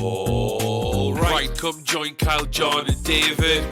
Alright, come join Kyle, John and David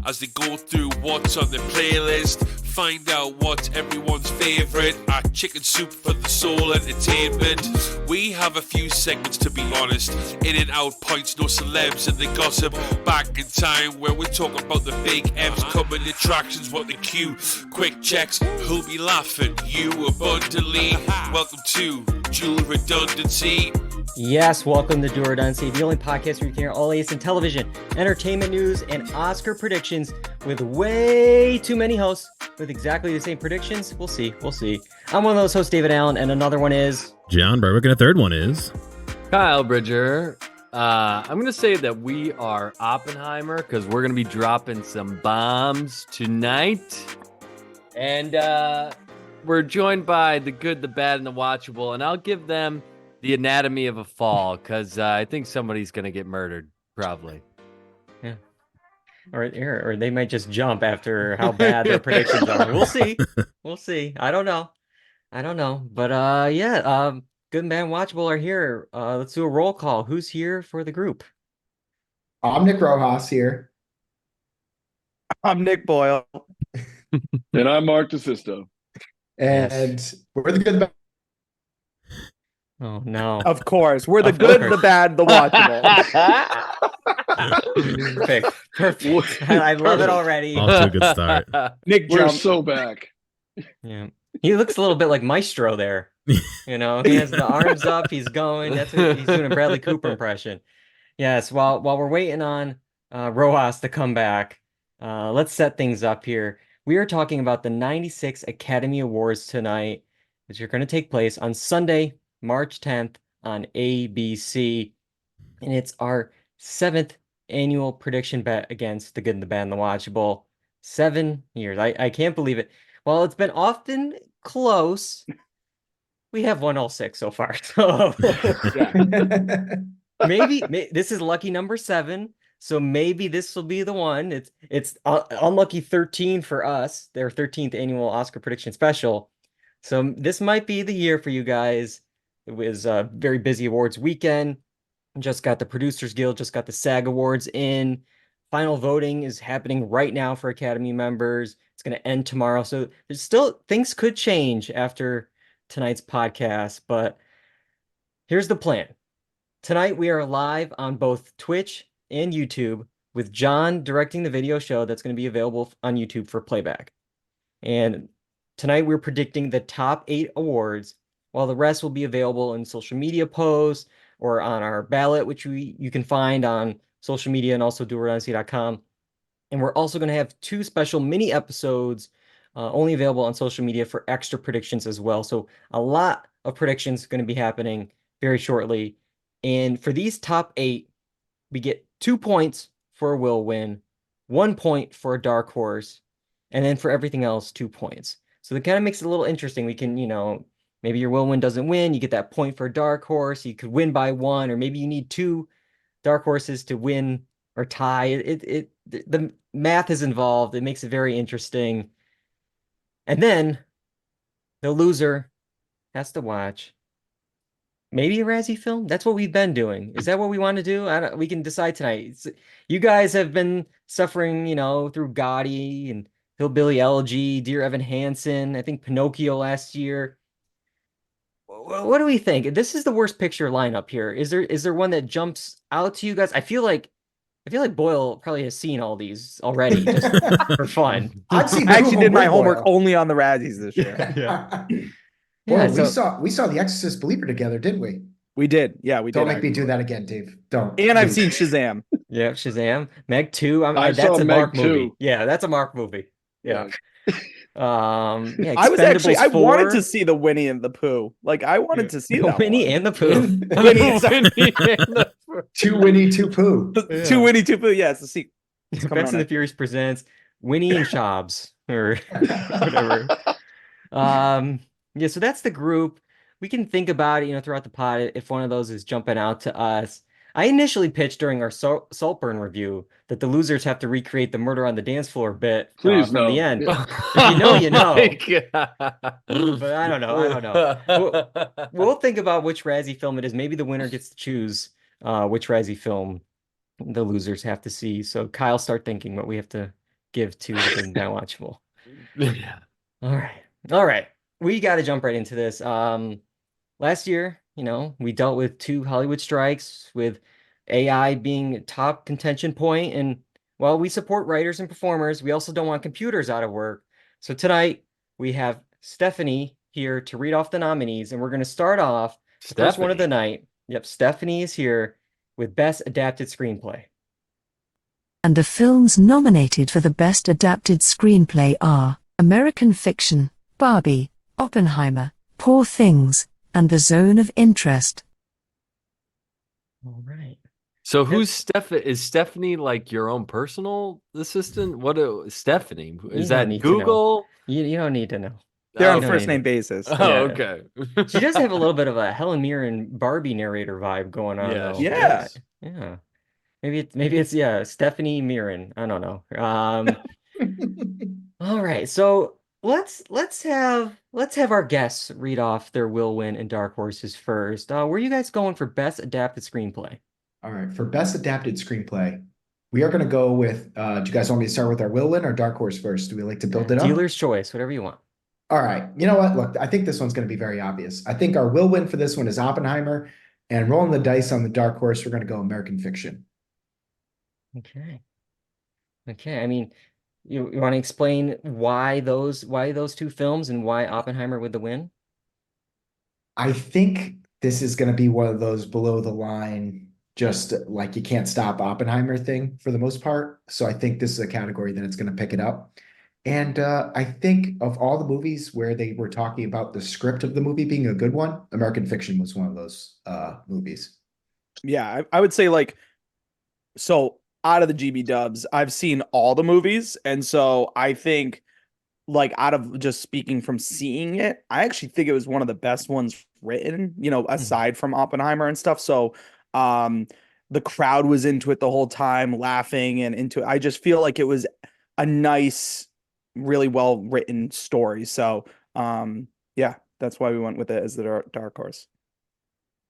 as they go through what's on the playlist. Find out what's everyone's favourite at Chicken Soup for the Soul Entertainment. We have a few segments, to be honest. In and out points, no celebs and the gossip. Back in time where we talk about the big M's, coming attractions, what the queue. Quick checks, who'll be laughing? You abundantly. Welcome to Dual Redundancy. Yes, welcome to Dual Redundancy, the only podcast where you can hear all latest in television, entertainment news, and Oscar predictions with way too many hosts with exactly the same predictions. We'll see. I'm one of those hosts, David Allen, and another one is John Berwick, and a third one is Kyle Bridger. I'm going to say that we are Oppenheimer because we're going to be dropping some bombs tonight. And we're joined by the good, the bad, and the watchable. And I'll give them the anatomy of a fall because I think somebody's going to get murdered, probably. Yeah. Or they might just jump after how bad their predictions are. We'll see. I don't know. But good and bad and watchable are here. Let's do a roll call. Who's here for the group? I'm Nick Rojas here. I'm Nick Boyle. And I'm Marc DeSisto. And we're the good. Oh no! Of course, we're the good, the bad, the watchable. Perfect. I love it already. off to a good start. Nick, We're jump. so back. Yeah, he looks a little bit like Maestro there. You know, he has the arms up. He's going. That's what he's doing, a Bradley Cooper impression. Yes. While we're waiting on Rojas to come back, let's set things up here. We are talking about the '96 Academy Awards tonight, which are going to take place on Sunday, March 10th on ABC, and it's our 7th annual prediction bet against the good, the bad, and the watchable. 7 years. I can't believe it. While it's been often close, we have won all 6 so far. So maybe this is lucky number 7. So maybe this will be the one. It's unlucky 13 for us, their 13th annual Oscar prediction special. So this might be the year for you guys. It was a very busy awards weekend. Just got the Producers Guild, just got the SAG Awards in. Final voting is happening right now for Academy members. It's going to end tomorrow. So there's still things could change after tonight's podcast, but here's the plan. Tonight we are live on both Twitch and YouTube with John directing the video show that's going to be available on YouTube for playback. And tonight we're predicting the top 8 awards, while the rest will be available in social media posts or on our ballot, which you can find on social media and also dualredundancy.com. And we're also going to have 2 special mini episodes only available on social media for extra predictions as well. So a lot of predictions going to be happening very shortly. And for these top 8, we get 2 points for a will win, 1 point for a dark horse, and then for everything else, 2 points. So that kind of makes it a little interesting. We can, maybe your will win doesn't win. You get that point for a dark horse. You could win by 1, or maybe you need 2 dark horses to win or tie. The math is involved. It makes it very interesting. And then the loser has to watch maybe a Razzie film. That's what we've been doing. Is that what we want to do? We can decide tonight. You guys have been suffering, through Gotti and Hillbilly Elegy, Dear Evan Hansen. I think Pinocchio last year. What do we think? This is the worst picture lineup here. Is there one that jumps out to you guys? I feel like Boyle probably has seen all these already just for fun. I actually did my homework only on the Razzies this year. We saw The Exorcist Believer together, didn't we? We did. Yeah, we did. Don't make me do that again, Dave. Don't. And I've seen Shazam. Yeah, Shazam. Meg 2. That's a Meg Marc 2. movie. Yeah, that's a Marc movie. Yeah. I wanted to see the Winnie and the Pooh. I wanted to see the Winnie and the Pooh. Two Winnie, two Pooh. Two Winnie, two Pooh. Yeah, it's the sequel. Fast and the Furious presents Winnie and Shobbs or whatever. So that's the group. We can think about it, throughout the pod if one of those is jumping out to us. I initially pitched during our Saltburn review that the losers have to recreate the murder on the dance floor bit from the end. If you know. But I don't know. We'll think about which Razzie film it is. Maybe the winner gets to choose which Razzie film the losers have to see. So Kyle, start thinking what we have to give to the Good and Bad Watchable. Yeah. All right. All right. We got to jump right into this. Last year, we dealt with 2 Hollywood strikes, with AI being a top contention point. And while we support writers and performers, we also don't want computers out of work. So tonight we have Stephanie here to read off the nominees, and we're going to start off the first one of the night. Yep, Stephanie is here with Best Adapted Screenplay. And the films nominated for the Best Adapted Screenplay are American Fiction, Barbie, Oppenheimer, Poor Things, and The Zone of Interest. All right. So who's Stephanie? Is Stephanie like your own personal assistant? Stephanie? Is don't that need to know. Google? You don't need to know. They're Oh, on no, first no, name basis. Oh, Yeah. okay. She does have a little bit of a Helen Mirren Barbie narrator vibe going on, Yeah, though. she Yeah. does. Yeah. Maybe it's Stephanie Mirren. I don't know. All right. So let's have our guests read off their will win and dark horses first. Where are you guys going for Best Adapted Screenplay? All right, for best adapted screenplay, we are going to go with. Do you guys want me to start with our will win or dark horse first? Do we like to build it up? Dealer's choice, whatever you want. All right. You know what? Look, I think this one's going to be very obvious. I think our will win for this one is Oppenheimer, and rolling the dice on the dark horse, we're going to go American Fiction. Okay. I mean, you want to explain why those 2 films and why Oppenheimer with the win? I think this is going to be one of those below the line, just like you can't stop Oppenheimer thing for the most part. So I think this is a category that it's going to pick it up. And I think of all the movies where they were talking about the script of the movie being a good one, American Fiction was one of those movies. Yeah, I would say so out of the GB dubs, I've seen all the movies. And so I think out of just speaking from seeing it, I actually think it was one of the best ones written, aside from Oppenheimer and stuff. So the crowd was into it the whole time, laughing and into it. I just feel like it was a nice, really well written story. So yeah, that's why we went with it as the dark horse.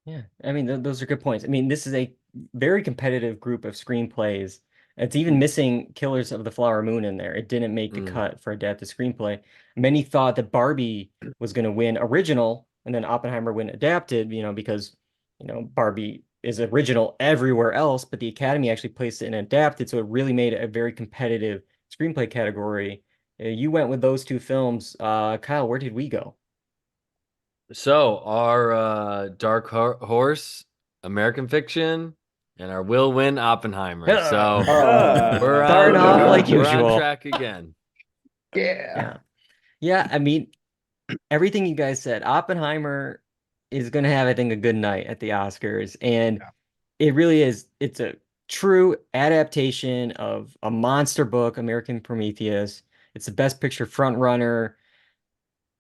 Yeah, I mean, those are good points. I mean, this is a very competitive group of screenplays. It's even missing Killers of the Flower Moon in there. It didn't make the cut for adapted screenplay. Many thought that Barbie was going to win original and then Oppenheimer win adapted, because, Barbie is original everywhere else, but the Academy actually placed it in adapted. So it really made it a very competitive screenplay category. You went with those 2 films. Kyle, where did we go? So our dark horse, American Fiction, and our will win Oppenheimer. So we're starting off like we're usual. on track again. Yeah. I mean, everything you guys said. Oppenheimer is going to have, I think, a good night at the Oscars, and it really is. It's a true adaptation of a monster book, American Prometheus. It's the Best Picture front runner.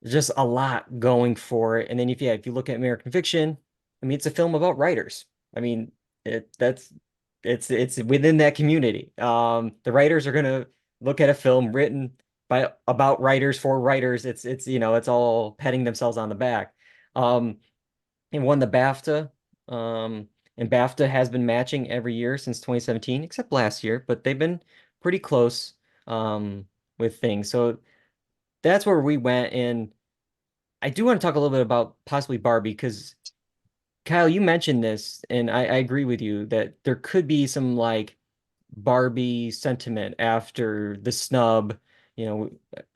Just a lot going for it. And then if you look at American Fiction, I mean, it's a film about writers. I mean, it's within that community. The writers are gonna look at a film written about writers for writers. It's all patting themselves on the back. It won the BAFTA. And BAFTA has been matching every year since 2017, except last year, but they've been pretty close with things. So that's where we went. And I do want to talk a little bit about possibly Barbie, because Kyle, you mentioned this, and I agree with you that there could be some Barbie sentiment after the snub.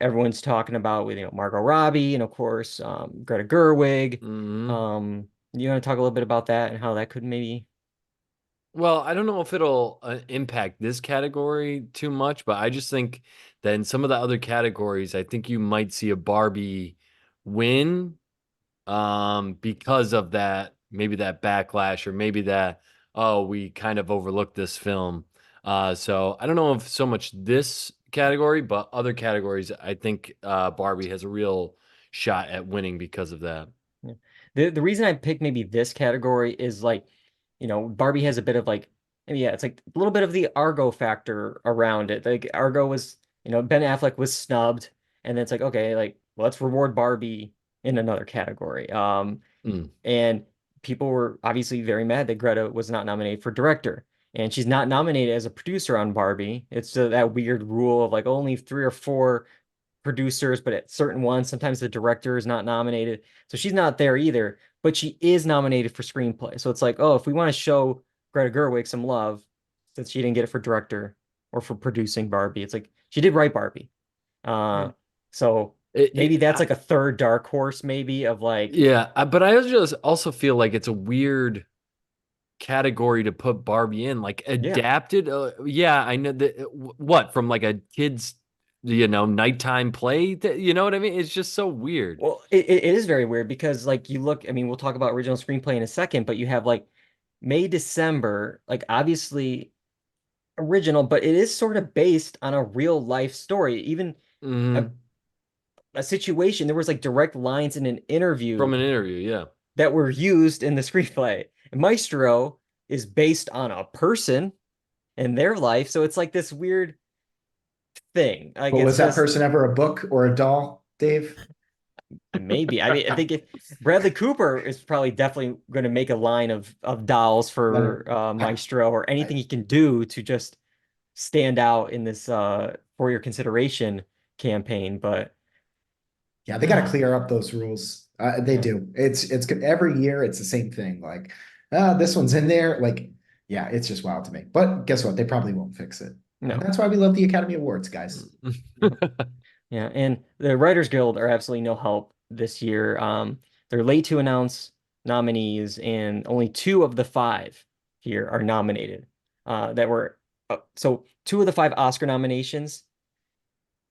Everyone's talking about with Margot Robbie and of course Greta Gerwig. You want to talk a little bit about that and how that could maybe? Well, I don't know if it'll impact this category too much, but I just think that in some of the other categories, I think you might see a Barbie win because of that, maybe that backlash, or maybe that, we kind of overlooked this film. So I don't know if so much this category, but other categories, I think Barbie has a real shot at winning because of that. Yeah. The reason I picked maybe this category is Barbie has a bit of it's like a little bit of the Argo factor around it. Like Argo was, Ben Affleck was snubbed, and then it's like, okay, well, let's reward Barbie in another category. And people were obviously very mad that Greta was not nominated for director. And she's not nominated as a producer on Barbie. It's that weird rule of like only 3 or 4 producers, but at certain ones, sometimes the director is not nominated. So she's not there either, but she is nominated for screenplay. So it's like, oh, if we want to show Greta Gerwig some love, since she didn't get it for director or for producing Barbie, it's like she did write Barbie. So maybe that's like a third dark horse, maybe of like, but I just also feel like it's a weird category to put Barbie in, like adapted. I know that what from like a kid's nighttime play. You know what I mean? It's just so weird. Well, it is very weird because like you look, I mean, we'll talk about original screenplay in a second, but you have like May, December, like obviously original, but it is sort of based on a real life story. Even a situation, there was like direct lines in an interview from an interview, that were used in the screenplay. And Maestro is based on a person and their life, so it's like this weird thing. Like, But was that person ever a book or a doll, Dave? Maybe. I mean, I think Bradley Cooper is probably definitely going to make a line of dolls for Maestro or anything he can do to just stand out in this for your consideration campaign. But yeah, they got to clear up those rules. They do. It's every year it's the same thing. Like, this one's in there. Like, yeah, it's just wild to me. But guess what? They probably won't fix it. No. And that's why we love the Academy Awards, guys. Yeah, and the Writers Guild are absolutely no help this year. They're late to announce nominees, and only 2 of the 5 here are nominated. So 2 of the 5 Oscar nominations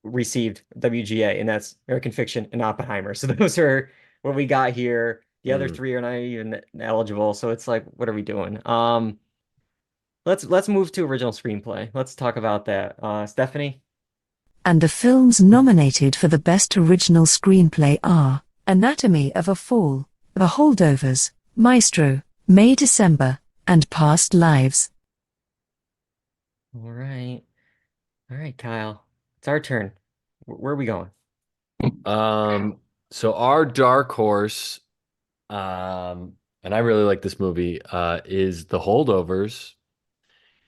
received WGA, and that's American Fiction and Oppenheimer. So those are what we got here. The other 3 are not even eligible. So it's like, what are we doing? Let's move to original screenplay. Let's talk about that. Stephanie? And the films nominated for the Best Original Screenplay are Anatomy of a Fall, The Holdovers, Maestro, May December, and Past Lives. All right. All right, Kyle. It's our turn. Where are we going? So our dark horse, and I really like this movie, is The Holdovers.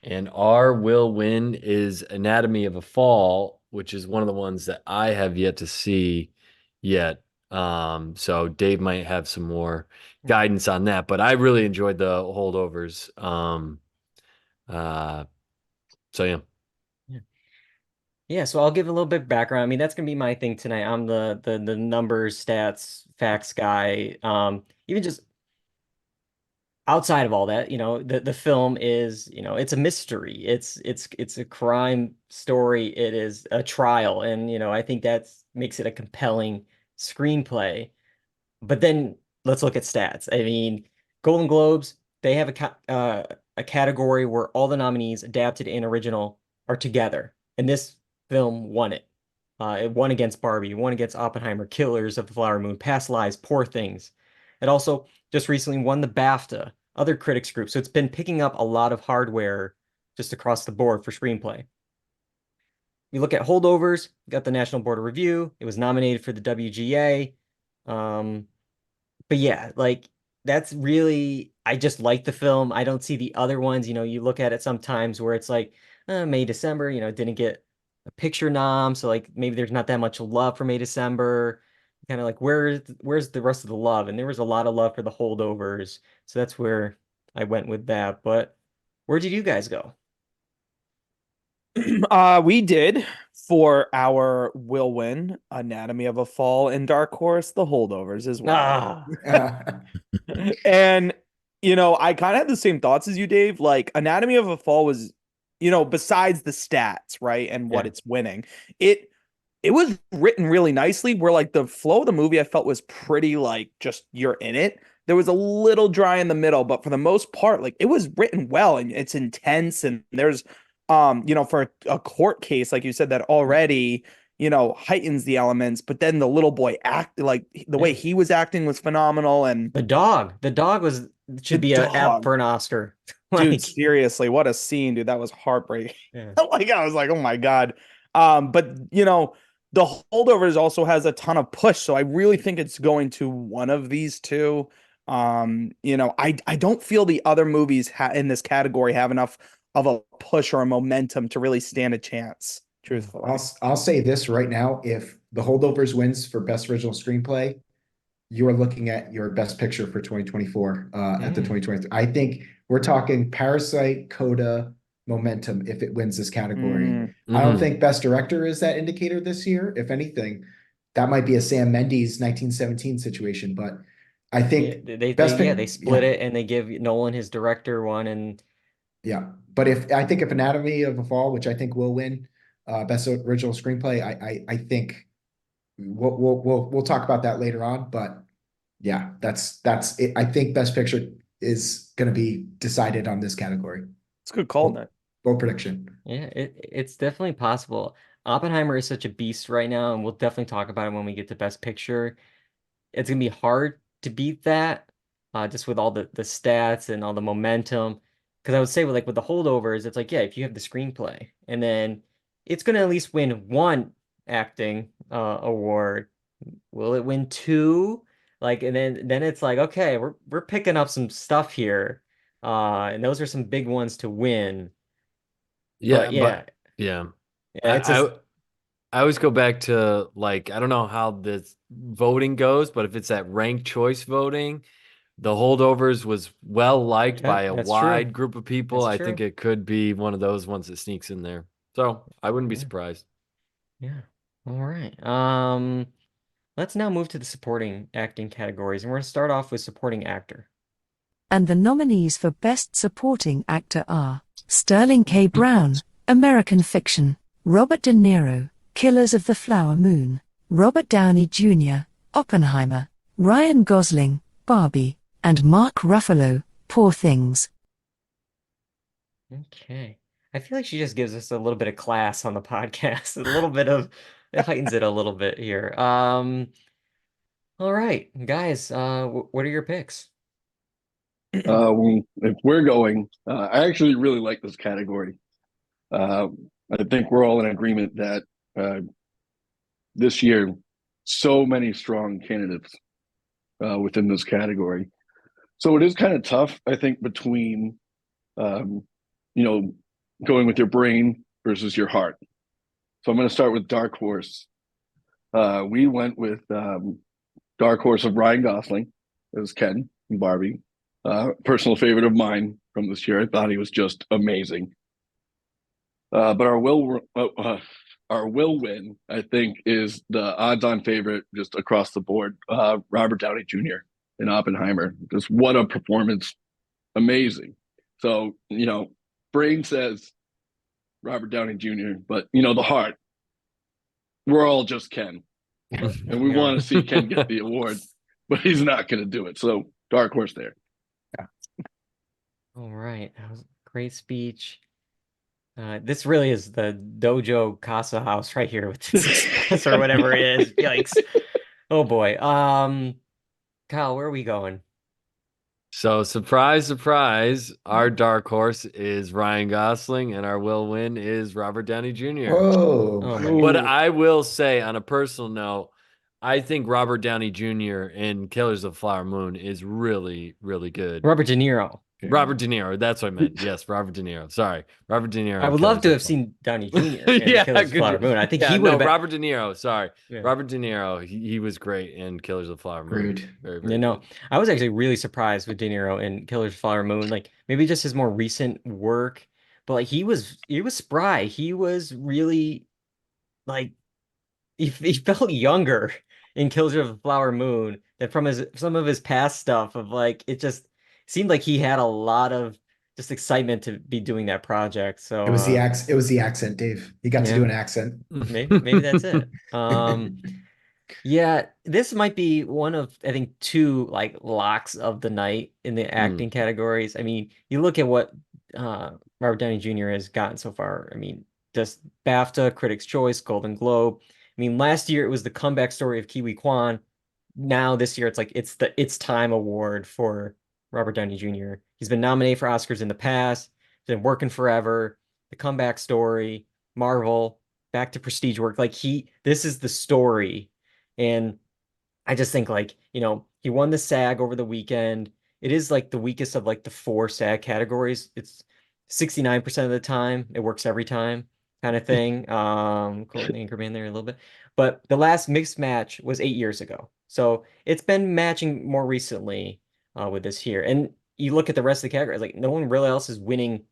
And our will win is Anatomy of a Fall, which is one of the ones that I have yet to see yet. So Dave might have some more guidance on that, but I really enjoyed The Holdovers. So yeah. Yeah, so I'll give a little bit of background. I mean, that's gonna be my thing tonight. I'm the numbers, stats, facts guy. Even just outside of all that, the film is, it's a mystery. It's a crime story. It is a trial, and I think that makes it a compelling screenplay. But then let's look at stats. I mean, Golden Globes, they have a category where all the nominees, adapted and original, are together, and this film won it. It won against Barbie, won against Oppenheimer, Killers of the Flower Moon, Past Lives, Poor Things. It also just recently won the BAFTA, other critics groups. So it's been picking up a lot of hardware just across the board for screenplay. You look at Holdovers, got the National Board of Review. It was nominated for the WGA. But yeah, like that's really, I just like the film. I don't see the other ones. You look at it sometimes where it's like May, December, didn't get a picture nom. So like maybe there's not that much love for May, December. Kind of like where's the rest of the love? And there was a lot of love for the Holdovers. So that's where I went with that. But where did you guys go? We did for our will win Anatomy of a Fall and Dark Horse, The Holdovers as well. And I kind of had the same thoughts as you, Dave. Like Anatomy of a Fall was, besides the stats, right, and what it's winning, it was written really nicely. Where like the flow of the movie I felt was pretty like just you're in it. There was a little dry in the middle, but for the most part, like it was written well and it's intense. And there's for a court case, like you said, that already, heightens the elements, but then the little boy like the way he was acting was phenomenal. And the dog should be an app for an Oscar. Dude, seriously, what a scene, dude. That was heartbreaking. Like I was like, oh my God. But the Holdovers also has a ton of push. So I really think it's going to one of these two. I don't feel the other movies in this category have enough of a push or a momentum to really stand a chance. Truthfully, I'll say this right now: if The Holdovers wins for Best Original Screenplay, you are looking at your Best Picture for 2024 at the 2023. I think we're talking Parasite, Coda, Momentum if it wins this category. I don't think Best Director is that indicator this year. If anything, that might be a Sam Mendes 1917 situation. But I think they split it and they give Nolan his director one, and yeah. But if Anatomy of a Fall, which I think will win Best Original Screenplay, I think we'll talk about that later on. But yeah, that's it. I think Best Picture is going to be decided on this category. it's a good call, Nick. Bold prediction. yeah, it's definitely possible. Oppenheimer is such a beast right now, and we'll definitely talk about it when we get to Best Picture. It's gonna be hard to beat that, just with all the stats and all the momentum. Because I would say with the holdovers, it's like, yeah, if you have the screenplay, and then it's gonna at least win one acting award. Will it win two? And then it's like, okay, we're picking up some stuff here. And those are some big ones to win. Yeah, But yeah, yeah. it's just I always go back to I don't know how this voting goes, but if it's that ranked choice voting, the holdovers was well liked by a that's wide true. group of people. That's I think true. it could be one of those ones that sneaks in there. So I wouldn't be Yeah. surprised. Yeah. All right. Let's now move to the supporting acting categories, and we're going to start off with supporting actor. And the nominees for Best Supporting Actor are Sterling K. Brown, American Fiction, Robert De Niro, Killers of the Flower Moon, Robert Downey Jr., Oppenheimer, Ryan Gosling, Barbie, and Mark Ruffalo, Poor Things. Okay. I feel like she just gives us a little bit of class on the podcast, a little bit of it heightens it a little bit here. All right, guys, what are your picks? If we're going, I actually really like this category. I think we're all in agreement that this year, so many strong candidates within this category. So it is kind of tough, I think, between going with your brain versus your heart. So I'm going to start with Dark Horse. We went with Dark Horse of Ryan Gosling as Ken and Barbie. Personal favorite of mine from this year. I thought he was just amazing. But our will win, I think, is the odds-on favorite just across the board. Robert Downey Jr. in Oppenheimer. Just what a performance! Amazing. So brain says Robert Downey Jr., but the heart, we're all just Ken, and we want to see Ken get the award, but he's not going to do it. So Dark Horse there. All right, that was a great speech. This really is the Dojo Casa house right here with this express or whatever it is. Yikes. Oh boy. Kyle, where are we going? So surprise, surprise, our dark horse is Ryan Gosling and our will win is Robert Downey Jr. Whoa. Oh my But God. I will say on a personal note, I think Robert Downey Jr. in Killers of the Flower Moon is really, really good. Robert De Niro. Robert De Niro, that's what I meant. Yes, Robert De Niro. Sorry, Robert De Niro. I would love to have seen Downey Jr. in Yeah, Killers of the Flower Moon. I think he would have been. Robert De Niro. Sorry, Yeah. Robert De Niro. He was great in Killers of the Flower Moon. Rude. Very, very You know, good. I was actually really surprised with De Niro in Killers of the Flower Moon. Like maybe just his more recent work, but he was spry. He was really like he felt younger in Killers of the Flower Moon than from some of his past stuff. Of it just seemed like he had a lot of just excitement to be doing that project. So It was the accent, Dave. He got to do an accent. maybe that's it. Yeah, this might be one of, I think, two locks of the night in the acting categories. I mean, you look at what Robert Downey Jr. has gotten so far. I mean, just BAFTA, Critics' Choice, Golden Globe. I mean, last year it was the comeback story of Kiwi Kwan. Now this year it's the It's Time award for Robert Downey Jr. He's been nominated for Oscars in the past, been working forever, the comeback story, Marvel, back to prestige work. This is the story. And I just think He won the SAG over the weekend. It is like the weakest of like the 4 SAG categories. It's 69% of the time. It works every time kind of thing. Courtney Anchorman there a little bit. But the last mixed match was 8 years ago. So it's been matching more recently with this here. And you look at the rest of the categories, like no one really else is winning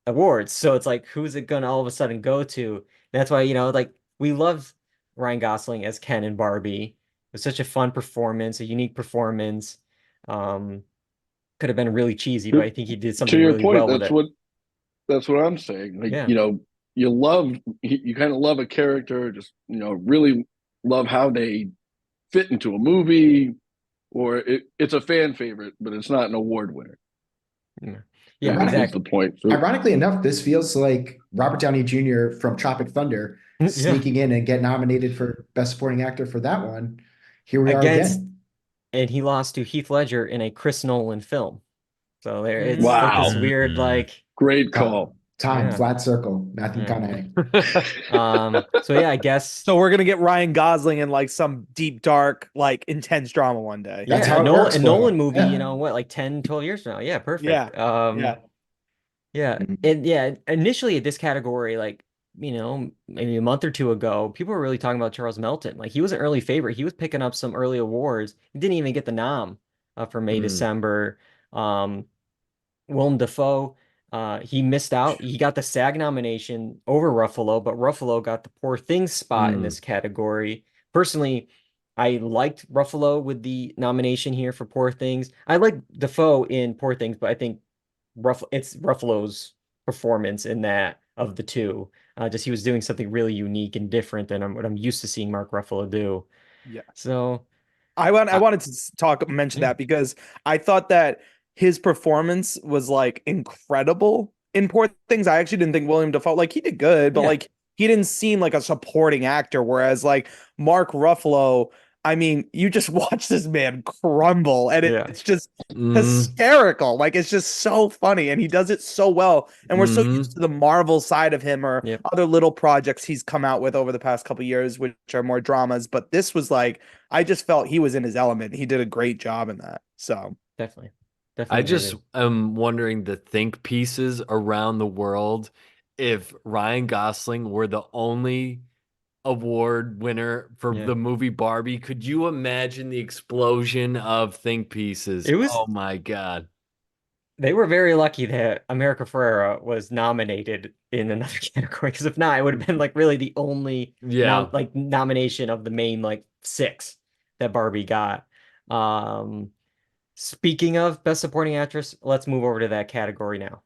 awards. So it's like, who's it gonna all of a sudden go to? That's why, like we love Ryan Gosling as Ken and Barbie. It was such a fun performance, a unique performance. Could have been really cheesy, but I think he did To something your really point, well with it. that's what I'm saying. Like, Yeah. you kind of love a character, just really love how they fit into a movie, or it's a fan favorite, but it's not an award winner. Yeah, Ironically- That's exactly. the point. So, Ironically enough, this feels like Robert Downey Jr. from Tropic Thunder Yeah. sneaking in and get nominated for Best Supporting Actor for that one. Here we are Against, again. and he lost to Heath Ledger in a Chris Nolan film. So there, it's Wow. like this weird, like, great call. Time, Yeah. flat circle, Matthew Yeah. McConaughey. so yeah, I guess. So we're gonna get Ryan Gosling in like some deep, dark, like intense drama one day. That's Yeah, how it Nolan, works, a Will. Nolan movie, Yeah. what, like 10, 12 years from now? Yeah, perfect. Yeah. Yeah. Yeah. Mhm. And yeah, initially at this category, like, maybe a month or two ago, people were really talking about Charles Melton. Like he was an early favorite. He was picking up some early awards. He didn't even get the nom for May, December. Willem Dafoe, he missed out. He got the SAG nomination over Ruffalo, but Ruffalo got the Poor Things spot in this category. Personally, I liked Ruffalo with the nomination here for Poor Things. I like Dafoe in Poor Things, but I think it's Ruffalo's performance in that of the two. Just he was doing something really unique and different than what I'm used to seeing Mark Ruffalo do. Yeah. So I wanted to mention that because I thought that his performance was like incredible in Poor Things. I actually didn't think William Dafoe, like he did good, but Yeah. like he didn't seem like a supporting actor. Whereas like Mark Ruffalo, I mean, you just watch this man crumble and it's just hysterical. Like it's just so funny and he does it so well. And we're so used to the Marvel side of him or other little projects he's come out with over the past couple of years, which are more dramas. But this was like, I just felt he was in his element. He did a great job in that. So definitely. I just am wondering the think pieces around the world. If Ryan Gosling were the only award winner for the movie Barbie, could you imagine the explosion of think pieces? Oh my God. They were very lucky that America Ferrera was nominated in another category, because if not, it would have been like really the only nomination of the main like 6 that Barbie got. Speaking of Best Supporting Actress, let's move over to that category now.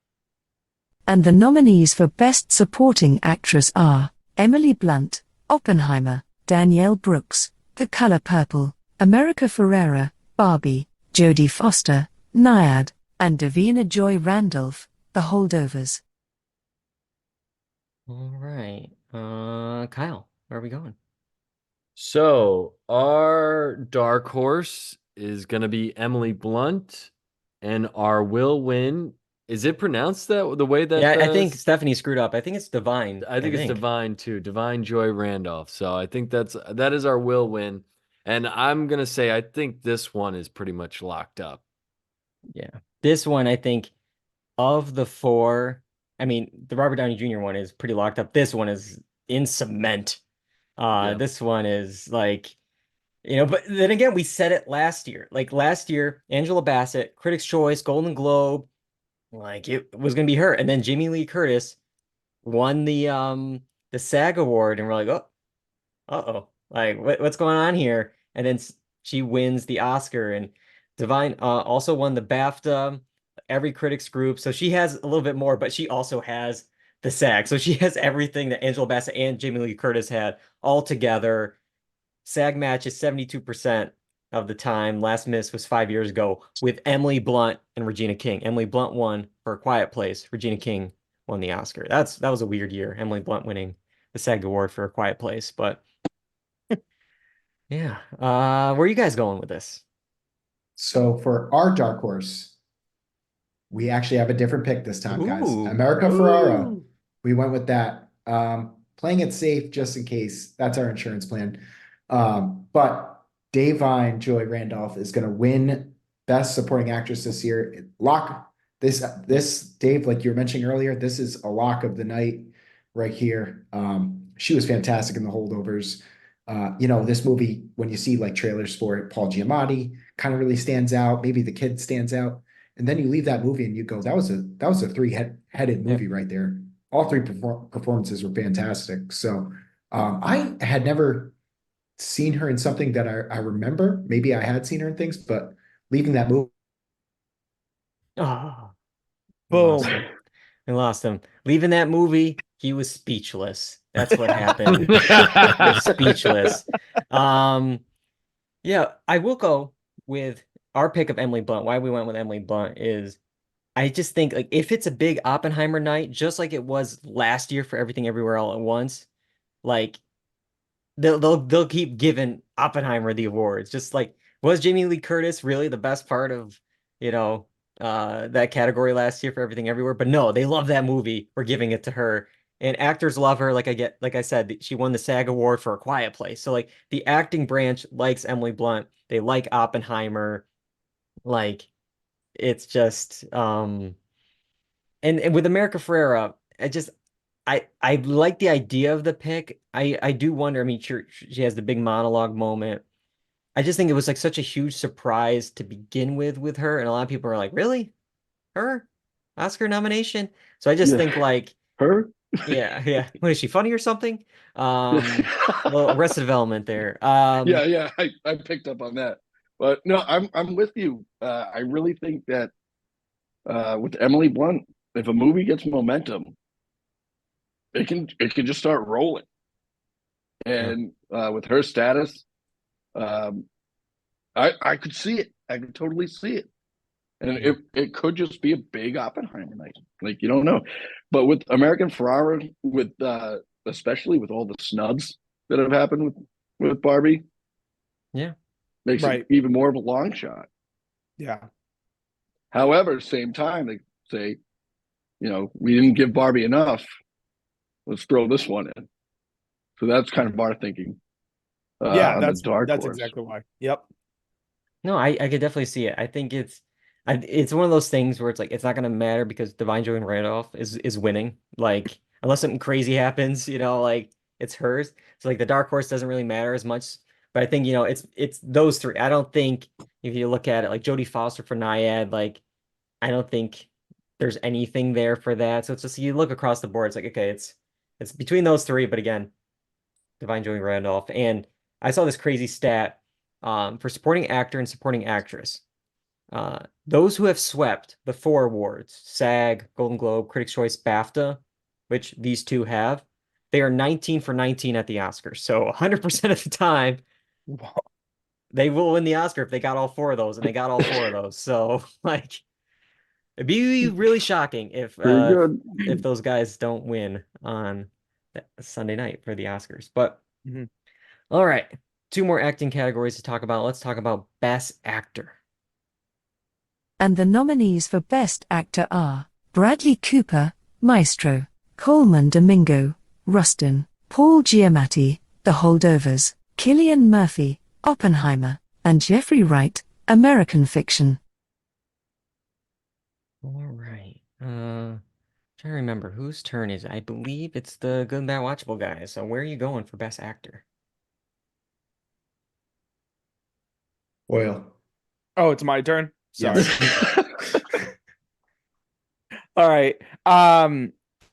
And the nominees for Best Supporting Actress are Emily Blunt, Oppenheimer, Danielle Brooks, The Color Purple, America Ferrera, Barbie, Jodie Foster, Naiad, and Davina Joy Randolph, The Holdovers. All right. Kyle, where are we going? So our dark horse is going to be Emily Blunt, and our will win. Is it pronounced that the way that? Yeah, I think Stephanie screwed up. I think it's Divine. I think it's Divine too. Divine Joy Randolph. So I think that is our will win. And I'm gonna say I think this one is pretty much locked up. Yeah. This one, I think, of the 4, I mean, the Robert Downey Jr. one is pretty locked up. This one is in cement. This one is like, but then again, we said it last year. Like last year, Angela Bassett, Critics' Choice, Golden Globe, like it was gonna be her. And then Jamie Lee Curtis won the SAG award, and we're like, uh-oh, like what's going on here? And then she wins the Oscar, and Divine also won the BAFTA, every critics group. So she has a little bit more, but she also has the SAG. So she has everything that Angela Bassett and Jamie Lee Curtis had all together. SAG match is 72% of the time. Last Miss was 5 years ago with Emily Blunt and Regina King. Emily Blunt won for A Quiet Place. Regina King won the Oscar. That was a weird year. Emily Blunt winning the SAG award for A Quiet Place, but yeah. Where are you guys going with this? So for our dark horse, we actually have a different pick this time, guys. America Ferrera. We went with that. Playing it safe just in case. That's our insurance plan. But Davine Joy Randolph is going to win Best Supporting Actress this year. Lock this Dave, like you were mentioning earlier, this is a lock of the night right here. She was fantastic in The Holdovers. This movie, when you see like trailers for it, Paul Giamatti kind of really stands out. Maybe the kid stands out. And then you leave that movie and you go, that was a three-headed movie right there. All three performances were fantastic. So I had never seen her in something that I remember. Maybe I had seen her in things, but leaving that movie. Oh, Boom. we lost him. Leaving that movie, he was speechless. That's what happened. He was speechless. Yeah, I will go with our pick of Emily Blunt. Why we went with Emily Blunt is I just think like if it's a big Oppenheimer night, just like it was last year for Everything Everywhere All at Once, like they'll keep giving Oppenheimer the awards. Just like was Jamie Lee Curtis really the best part of, that category last year for Everything Everywhere? But no, they love that movie. We're giving it to her. And actors love her. Like I said, she won the SAG award for A Quiet Place. So like the acting branch likes Emily Blunt. They like Oppenheimer. Like it's just and with America Ferrera, I like the idea of the pick. I do wonder. I mean, she has the big monologue moment. I just think it was like such a huge surprise to begin with her, and a lot of people are like, "Really, her Oscar nomination?" So I just Yeah. think like, Her? yeah. What is she funny or something? Little Arrested Development there. Yeah, I picked up on that. But no, I'm with you. I really think that with Emily Blunt, if a movie gets momentum, it can just start rolling. And with her status, I could see it. I could totally see it. And it could just be a big Oppenheimer night. Like you don't know. But with American Ferrara, with especially with all the snubs that have happened with Barbie, Yeah. makes Right. it even more of a long shot. Yeah. However, same time they say, we didn't give Barbie enough. Let's throw this one in. So that's kind of our thinking. Yeah, On the dark that's horse. exactly why. Yep. No, I could definitely see it. I think it's one of those things where it's like it's not gonna matter because Divine Joy and Randolph is winning. Like unless something crazy happens, like it's hers. So like the dark horse doesn't really matter as much. But I think it's those three. I don't think if you look at it like Jodie Foster for Naiad, like I don't think there's anything there for that. So it's just you look across the board. It's like okay, it's between those three. But again, Divine Joy and Randolph. And I saw this crazy stat for supporting actor and supporting actress. Those who have swept the four awards, SAG, Golden Globe, Critics' Choice, BAFTA, which these two have, they are 19 for 19 at the Oscars. So 100% of the time, they will win the Oscar if they got all four of those, and they got all four of those. So like, it'd be really shocking if Pretty good. if those guys don't win on Sunday night for the Oscars. But all right, two more acting categories to talk about. Let's talk about Best Actor. And the nominees for Best Actor are Bradley Cooper, Maestro, Coleman Domingo, Rustin, Paul Giamatti, The Holdovers, Cillian Murphy, Oppenheimer, and Jeffrey Wright, American Fiction. All right. Trying to remember whose turn is it. I believe it's the Good, Bad, Watchable guys. So where are you going for Best Actor? Boyle. Oh, it's my turn. Sorry. Yes. All right.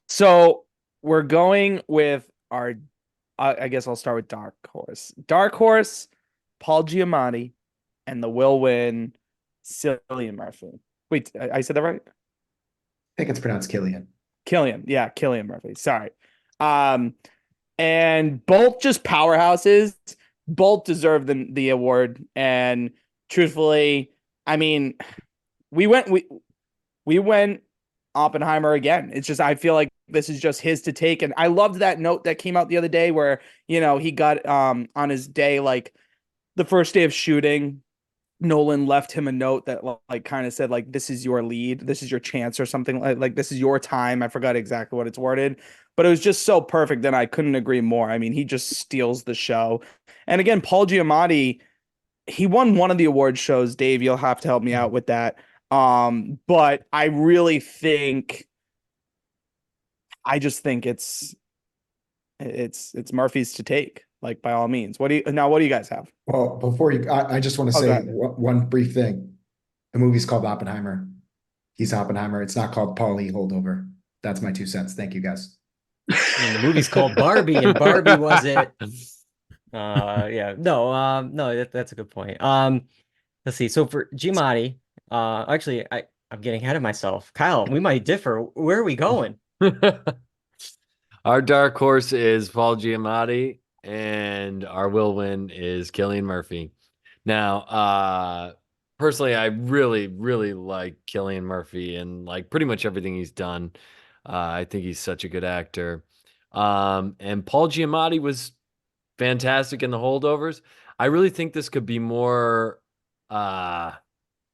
So we're going with our. I guess I'll start with Dark Horse. Dark Horse, Paul Giamatti, and the will win, Cillian Murphy. Wait, I said that right? I think it's pronounced Killian. Cillian Murphy. Sorry. And both just powerhouses. Both deserve the award. And truthfully, I mean, we went Oppenheimer again. It's just I feel like this is just his to take. And I loved that note that came out the other day where he got on his day, like the first day of shooting, Nolan left him a note that like kind of said like this is your lead, this is your chance or something like this is your time. I forgot exactly what it's worded, but it was just so perfect and I couldn't agree more. I mean, he just steals the show. And again, Paul Giamatti, he won one of the award shows. Dave, you'll have to help me out with that. But I really think, I just think it's Murphy's to take, like, by all means. What do you guys have? Well, before you, I just want to Oh, go say ahead. one brief thing. The movie's called Oppenheimer. He's Oppenheimer. It's not called Paulie Holdover. That's my 2 cents. Thank you, guys. And the movie's called Barbie, and Barbie was it. Yeah, no, that's a good point. Let's see. So for Giamatti, actually, I'm getting ahead of myself. Kyle, we might differ. Where are we going? Our dark horse is Paul Giamatti, and our will win is Cillian Murphy. Now, personally, I really, really like Cillian Murphy and like pretty much everything he's done. I think he's such a good actor. And Paul Giamatti was fantastic in The Holdovers. I really think this could be more of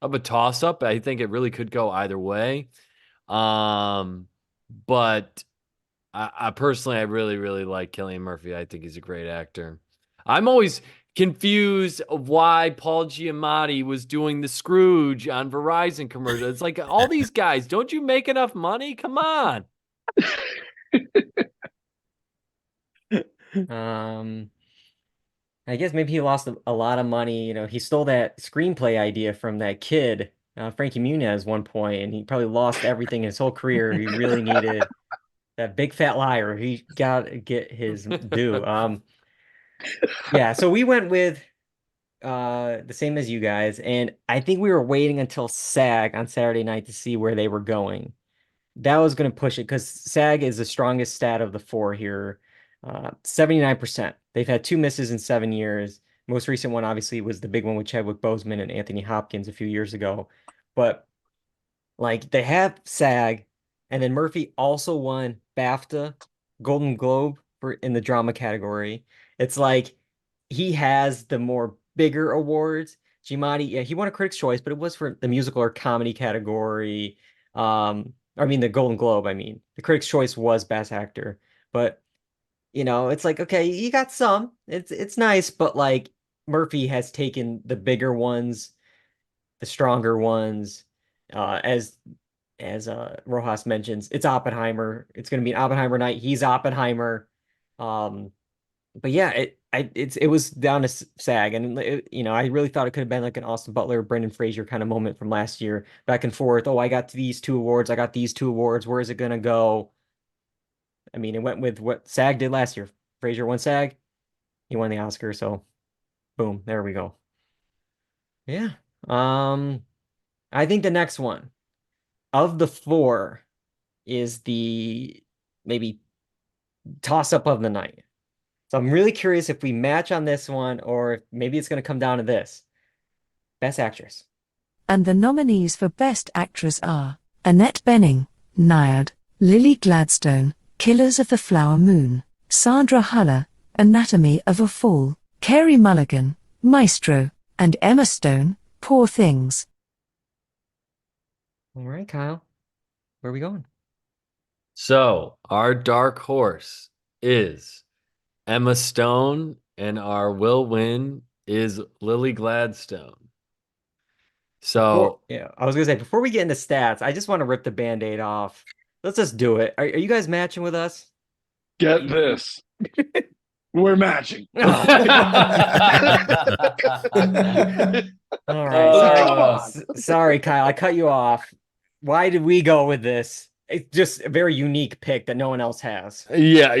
a toss-up. I think it really could go either way. But I personally, I really, really like Cillian Murphy. I think he's a great actor. I'm always confused of why Paul Giamatti was doing the Scrooge on Verizon commercial. It's like, all these guys, don't you make enough money? Come on. I guess maybe he lost a lot of money. He stole that screenplay idea from that kid, Frankie Muniz, one point, and he probably lost everything in his whole career. He really needed that big fat liar. He got to get his due. Yeah, so we went with the same as you guys, and I think we were waiting until SAG on Saturday night to see where they were going. That was going to push it because SAG is the strongest stat of the four here. 79%. They've had 2 misses in 7 years. Most recent one, obviously, was the big one with Chadwick Boseman and Anthony Hopkins a few years ago. But like they have SAG, and then Murphy also won BAFTA, Golden Globe in the drama category. It's like he has the more bigger awards. Giamatti, yeah, he won a Critics' Choice, but it was for the musical or comedy category. The Golden Globe, I mean. The Critics' Choice was Best Actor. But, it's like, okay, you got some. It's nice, but like Murphy has taken the bigger ones, the stronger ones. As Rojas mentions, it's Oppenheimer. It's going to be an Oppenheimer night. He's Oppenheimer. But yeah, it was down to SAG, and I really thought it could have been like an Austin Butler, Brendan Fraser kind of moment from last year, back and forth. Oh, I got these 2 awards. I got these 2 awards. Where is it gonna go? I mean, it went with what SAG did last year. Fraser won SAG. He won the Oscar. So, boom, there we go. Yeah. I think the next one of the 4 is the maybe toss up of the night. So I'm really curious if we match on this one, or if maybe it's going to come down to this. Best Actress. And the nominees for Best Actress are Annette Bening, Naiad, Lily Gladstone, Killers of the Flower Moon, Sandra Huller, Anatomy of a Fall, Carey Mulligan, Maestro, and Emma Stone, Poor Things. All right, Kyle. Where are we going? So our dark horse is Emma Stone, and our will win is Lily Gladstone. So yeah, I was gonna say, before we get into stats, I just want to rip the Band-Aid off. Let's just do it. Are you guys matching with us? Get this. We're matching. All right. Sorry, Kyle. I cut you off. Why did we go with this? It's just a very unique pick that no one else has. Yeah.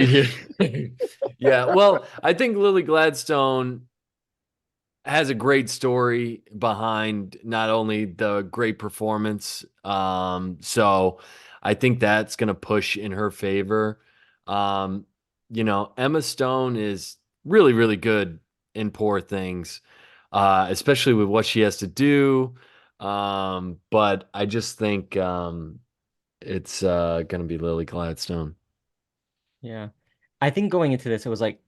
Yeah. Well, I think Lily Gladstone has a great story behind not only the great performance. So I think that's going to push in her favor. Emma Stone is really, really good in Poor Things, especially with what she has to do. But I just think it's going to be Lily Gladstone. Yeah. I think going into this, it was a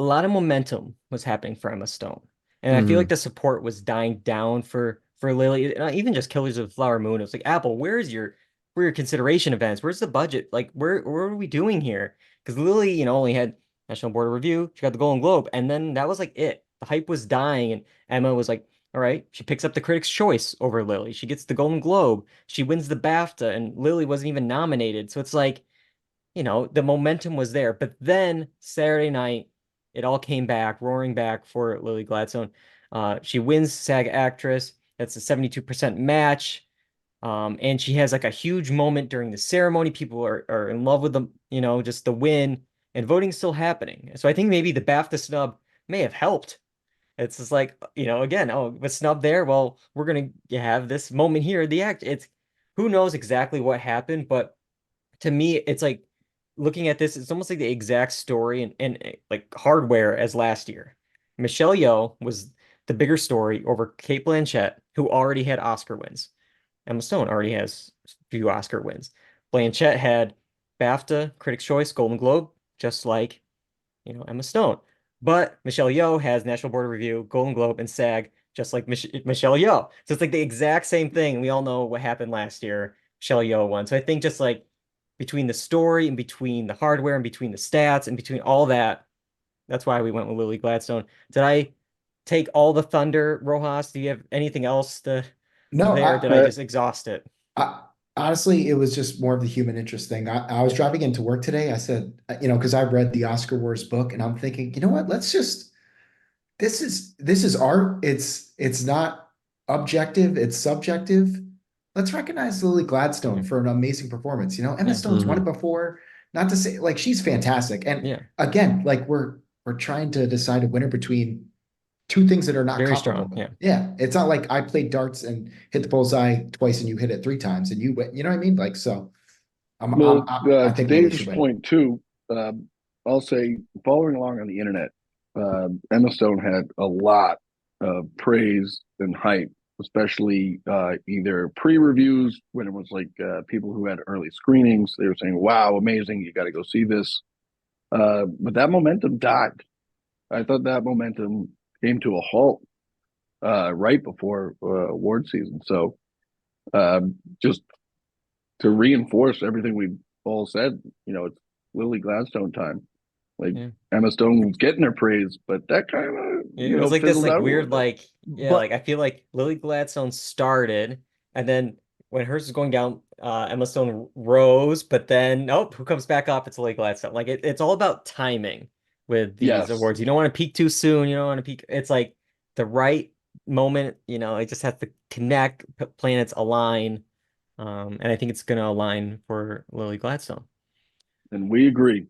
lot of momentum was happening for Emma Stone. And I feel like the support was dying down for Lily. Even just Killers of the Flower Moon. It was like, Apple, where's your consideration events? Where's the budget? Like, where are we doing here? Because Lily, only had National Board of Review. She got the Golden Globe, and then that was like it. the hype was dying, and Emma was like, all right, she picks up the Critics' Choice over Lily. She gets the Golden Globe. She wins the BAFTA, and Lily wasn't even nominated. So it's like, the momentum was there. But then Saturday night, it all came back, roaring back for Lily Gladstone. She wins SAG Actress. That's a 72% match. And she has like a huge moment during the ceremony. People are in love with them, just the win, and voting's still happening. So I think maybe the BAFTA snub may have helped. It's just like, again, oh, the snub there. Well, we're gonna have this moment here. It's who knows exactly what happened, but to me, it's like looking at this, it's almost like the exact story and like hardware as last year. Michelle Yeoh was the bigger story over Cate Blanchett, who already had Oscar wins. Emma Stone already has a few Oscar wins. Blanchett had BAFTA, Critics' Choice, Golden Globe, just like, Emma Stone. But Michelle Yeoh has National Board of Review, Golden Globe, and SAG, just like Michelle Yeoh. So it's like the exact same thing. We all know what happened last year. Michelle Yeoh won. So I think just like between the story and between the hardware and between the stats and between all that, that's why we went with Lily Gladstone. Did I take all the thunder, Rojas? Do you have anything else No, there? Did I just exhaust it? honestly, it was just more of the human interest thing. I was driving into work today. I said, because I read the Oscar Wars book, and I'm thinking, you know what? Let's just this is art. It's not objective. It's subjective. Let's recognize Lily Gladstone for an amazing performance. Emma Stone's won it before. Not to say like she's fantastic. And again, like we're trying to decide a winner between two things that are not Very comparable. strong. Yeah. It's not like I played darts and hit the bullseye twice and you hit it 3 times and you win. You know what I mean? Like, so I To think Lily Dave's should win. point too, I'll say following along on the internet, Emma Stone had a lot of praise and hype, especially either pre-reviews when it was like people who had early screenings. They were saying, "Wow, amazing! You got to go see this." But that momentum died. I thought that momentum came to a halt right before award season. So just to reinforce everything we've all said, it's Lily Gladstone time. Like Emma Stone was getting her praise, but that kind of it was like this fizzled like out a weird little bit. like I feel like Lily Gladstone started, and then when hers was going down, Emma Stone rose, but then who comes back up? It's Lily Gladstone. Like it's all about timing with these Yes. awards. You don't want to peak too soon. You don't want to peak. It's like the right moment. It just has to connect. Planets align, and I think it's going to align for Lily Gladstone. And we agree.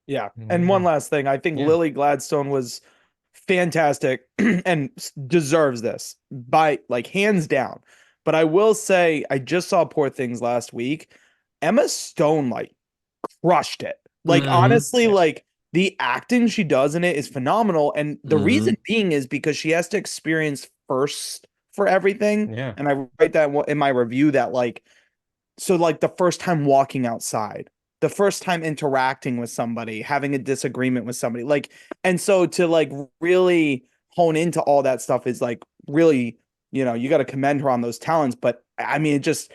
Yeah. And one last thing, I think Lily Gladstone was fantastic and deserves this by like hands down. But I will say, I just saw Poor Things last week. Emma Stone like crushed it. Like honestly, like the acting she does in it is phenomenal. And the reason being is because she has to experience first for everything. Yeah. And I write that in my review that like, so like the first time walking outside, the first time interacting with somebody, having a disagreement with somebody, like, and so to like really hone into all that stuff is like really, you got to commend her on those talents. But I mean, it just,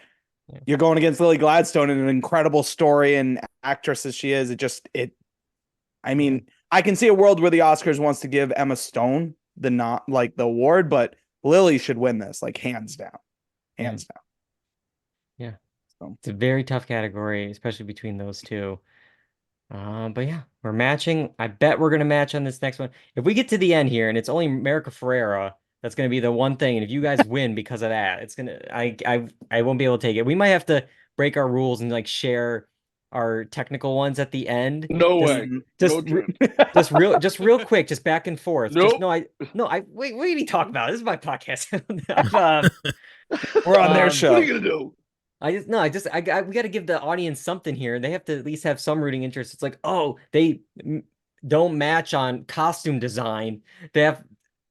you're going against Lily Gladstone and an incredible story and actress as she is. I mean, I can see a world where the Oscars wants to give Emma Stone the award, but Lily should win this, like hands down. Yeah. It's a very tough category, especially between those two. But yeah, we're matching. I bet we're gonna match on this next one. If we get to the end here and it's only America Ferrera, that's gonna be the one thing. And if you guys win because of that, it's gonna I won't be able to take it. We might have to break our rules and like share our technical ones at the end. No way. Just real quick, just back and forth. Nope. Wait, what are you talking about? This is my podcast. We're on their show. What are you gonna do? we got to give the audience something here. They have to at least have some rooting interest. It's like, oh, they don't match on costume design. They have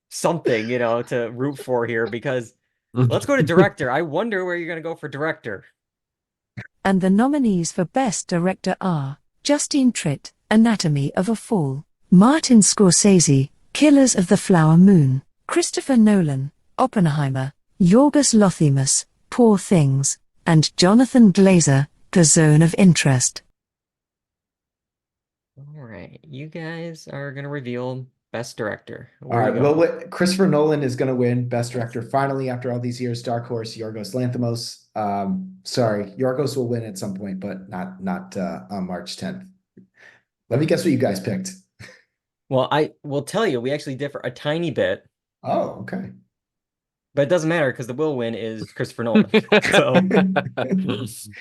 something, to root for here because let's go to director. I wonder where you're going to go for director. And the nominees for Best Director are Justine Triet, Anatomy of a Fall; Martin Scorsese, Killers of the Flower Moon; Christopher Nolan, Oppenheimer; Yorgos Lanthimos, Poor Things; and Jonathan Glazer, The Zone of Interest. All right, you guys are going to reveal Best director. All Where right. you Well, going? Christopher Nolan is going to win Best Director finally after all these years. Dark Horse, Yorgos Lanthimos. Sorry, Yorgos will win at some point, but not on March 10th. Let me guess what you guys picked. Well, I will tell you, we actually differ a tiny bit, Oh, okay. but it doesn't matter because the will win is Christopher Nolan. So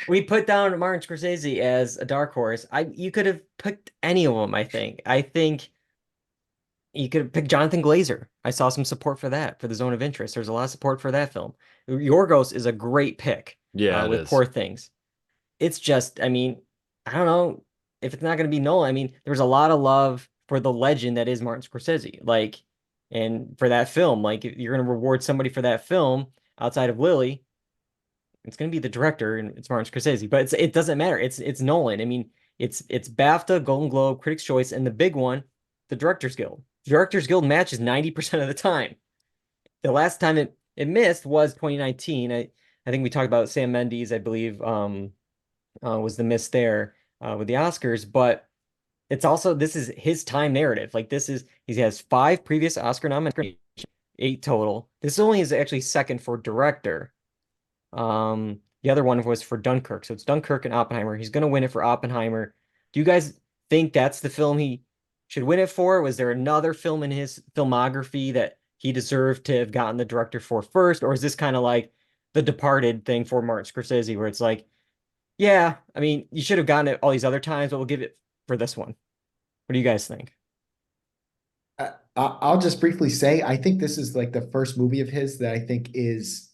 we put down Martin Scorsese as a dark horse. You could have picked any of them, I think. I think you could have picked Jonathan Glazer. I saw some support for that, for The Zone of Interest. There's a lot of support for that film. Yorgos is a great pick Yeah, it with is. Poor Things. It's just, I mean, I don't know if it's not going to be Nolan. I mean, there's a lot of love for the legend that is Martin Scorsese. Like, and for that film, like, if you're going to reward somebody for that film outside of Lily, it's going to be the director, and it's Martin Scorsese. But it doesn't matter. It's Nolan. I mean, it's BAFTA, Golden Globe, Critics' Choice, and the big one, the Directors Guild. Directors Guild matches 90% of the time. The last time it missed was 2019. I think we talked about Sam Mendes, I believe, was the miss there with the Oscars, but it's also, this is his time narrative. Like, he has 5 previous Oscar nominations, 8 total. This only is actually second for director. The other one was for Dunkirk. So it's Dunkirk and Oppenheimer. He's going to win it for Oppenheimer. Do you guys think that's the film he should win it for? Was there another film in his filmography that he deserved to have gotten the director for first? Or is this kind of like the Departed thing for Martin Scorsese, where it's like, yeah, I mean, you should have gotten it all these other times, but we'll give it for this one. What do you guys think? I'll just briefly say, I think this is like the first movie of his that I think is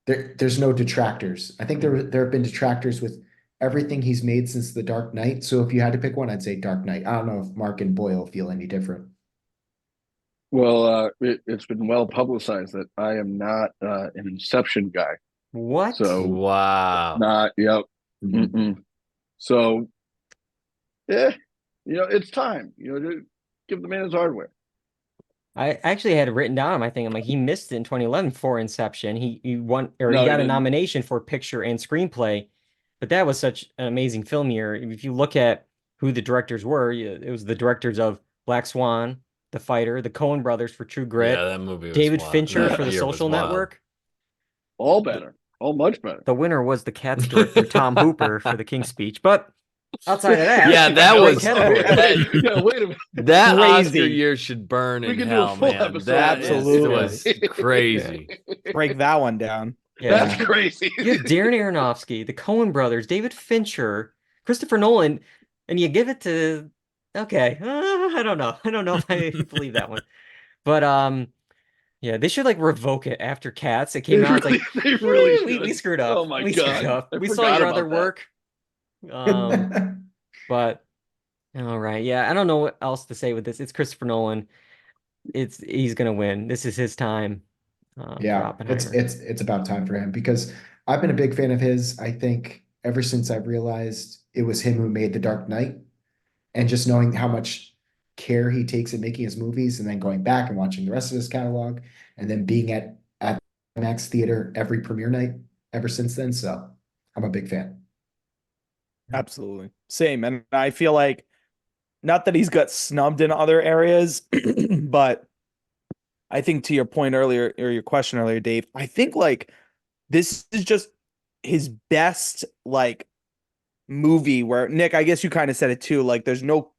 there's no detractors. I think there have been detractors with everything he's made since The Dark Knight. So if you had to pick one, I'd say Dark Knight. I don't know if Marc and Boyle feel any different. Well, it's been well publicized that I am not an Inception guy. What? So Wow. not, yep. Mhm. Mm-mm. So, yeah, it's time. To give the man his hardware. I actually had it written down on my thing. I'm like, he missed it in 2011 for Inception. He won, or No, he he got a didn't. nomination for picture and screenplay, but that was such an amazing film year. If you look at who the directors were, it was the directors of Black Swan, The Fighter, the Coen brothers for True Grit, Yeah, that movie was David wild. Fincher That for The year was Social wild. Network. All better. All much better. The winner was the Cats director, Tom Hooper, for The King's Speech. But outside of that, Yeah, that great was category. Wait a minute. That Oscar Crazy. year should burn We in could do a hell, full man. episode That on this. was crazy. Break that one down. Yeah. That's crazy. You have Darren Aronofsky, the Coen brothers, David Fincher, Christopher Nolan, and you give it to, okay, I don't know. I don't know if I believe that one. But yeah, they should like revoke it after Cats. It came out, it's like, they really we should. screwed up. Oh my We God. screwed up. I We saw forgot your about other that. work. But all right, yeah, I don't know what else to say with this. It's Christopher Nolan. He's gonna win. This is his time. For Yeah, Oppenheimer. it's about time for him because I've been a big fan of his. I think ever since I've realized it was him who made The Dark Knight, and just knowing how much care he takes in making his movies, and then going back and watching the rest of his catalog, and then being at Max Theater every premiere night ever since then. So I'm a big fan. Absolutely. Same. And I feel like, not that he's got snubbed in other areas, but I think to your point earlier, or your question earlier, Dave, I think like this is just his best like movie where, Nick, I guess you kind of said it too, like there's no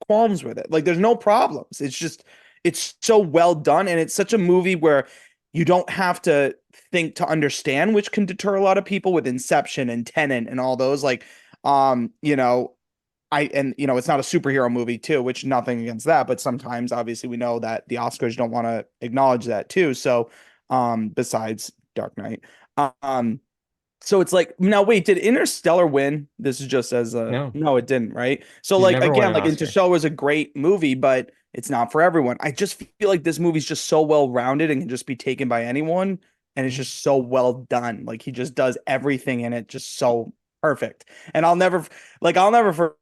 qualms with it. Like there's no problems. It's so well done, and it's such a movie where you don't have to think to understand, which can deter a lot of people with Inception and Tenet and all those. Like, it's not a superhero movie too, which nothing against that, but sometimes obviously we know that the Oscars don't want to acknowledge that too. So, besides Dark Knight, so it's like, now wait, did Interstellar win? This is just as no, it didn't, right? So He's like, never won again, an like Oscar. Interstellar was a great movie, but it's not for everyone. I just feel like this movie's just so well rounded and can just be taken by anyone, and it's just so well done. Like he just does everything in it just so perfect. And I'll never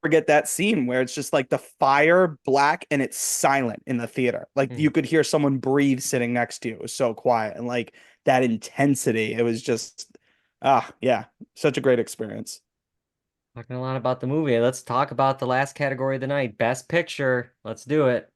forget that scene where it's just like the fire black and it's silent in the theater. Like you could hear someone breathe sitting next to you. It was so quiet, and like that intensity. It was just yeah, such a great experience. Talking a lot about the movie. Let's talk about the last category of the night, Best Picture. Let's do it.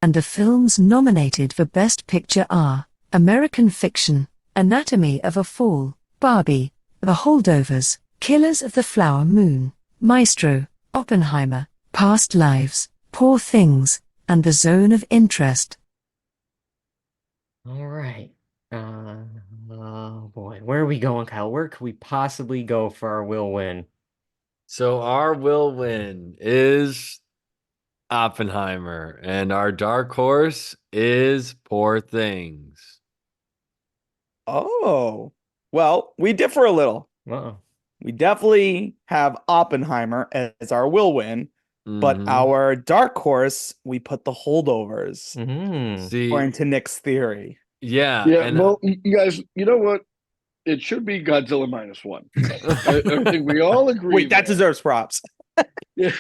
And the films nominated for Best Picture are American Fiction, Anatomy of a Fall, Barbie, The Holdovers, Killers of the Flower Moon, Maestro, Oppenheimer, Past Lives, Poor Things, and The Zone of Interest. All right. Oh boy, where are we going, Kyle? Where could we possibly go for our will win? So our will win is Oppenheimer, and our dark horse is Poor Things. Oh, well, we differ a little. Uh-oh. We definitely have Oppenheimer as our will win, but Mhm. our dark horse, we put The Holdovers, Mm-hmm. See, according to Nick's theory. yeah, Yeah, and well, you guys, you know what? It should be Godzilla -1. I think we all agree. Wait, that there. deserves props. Yeah,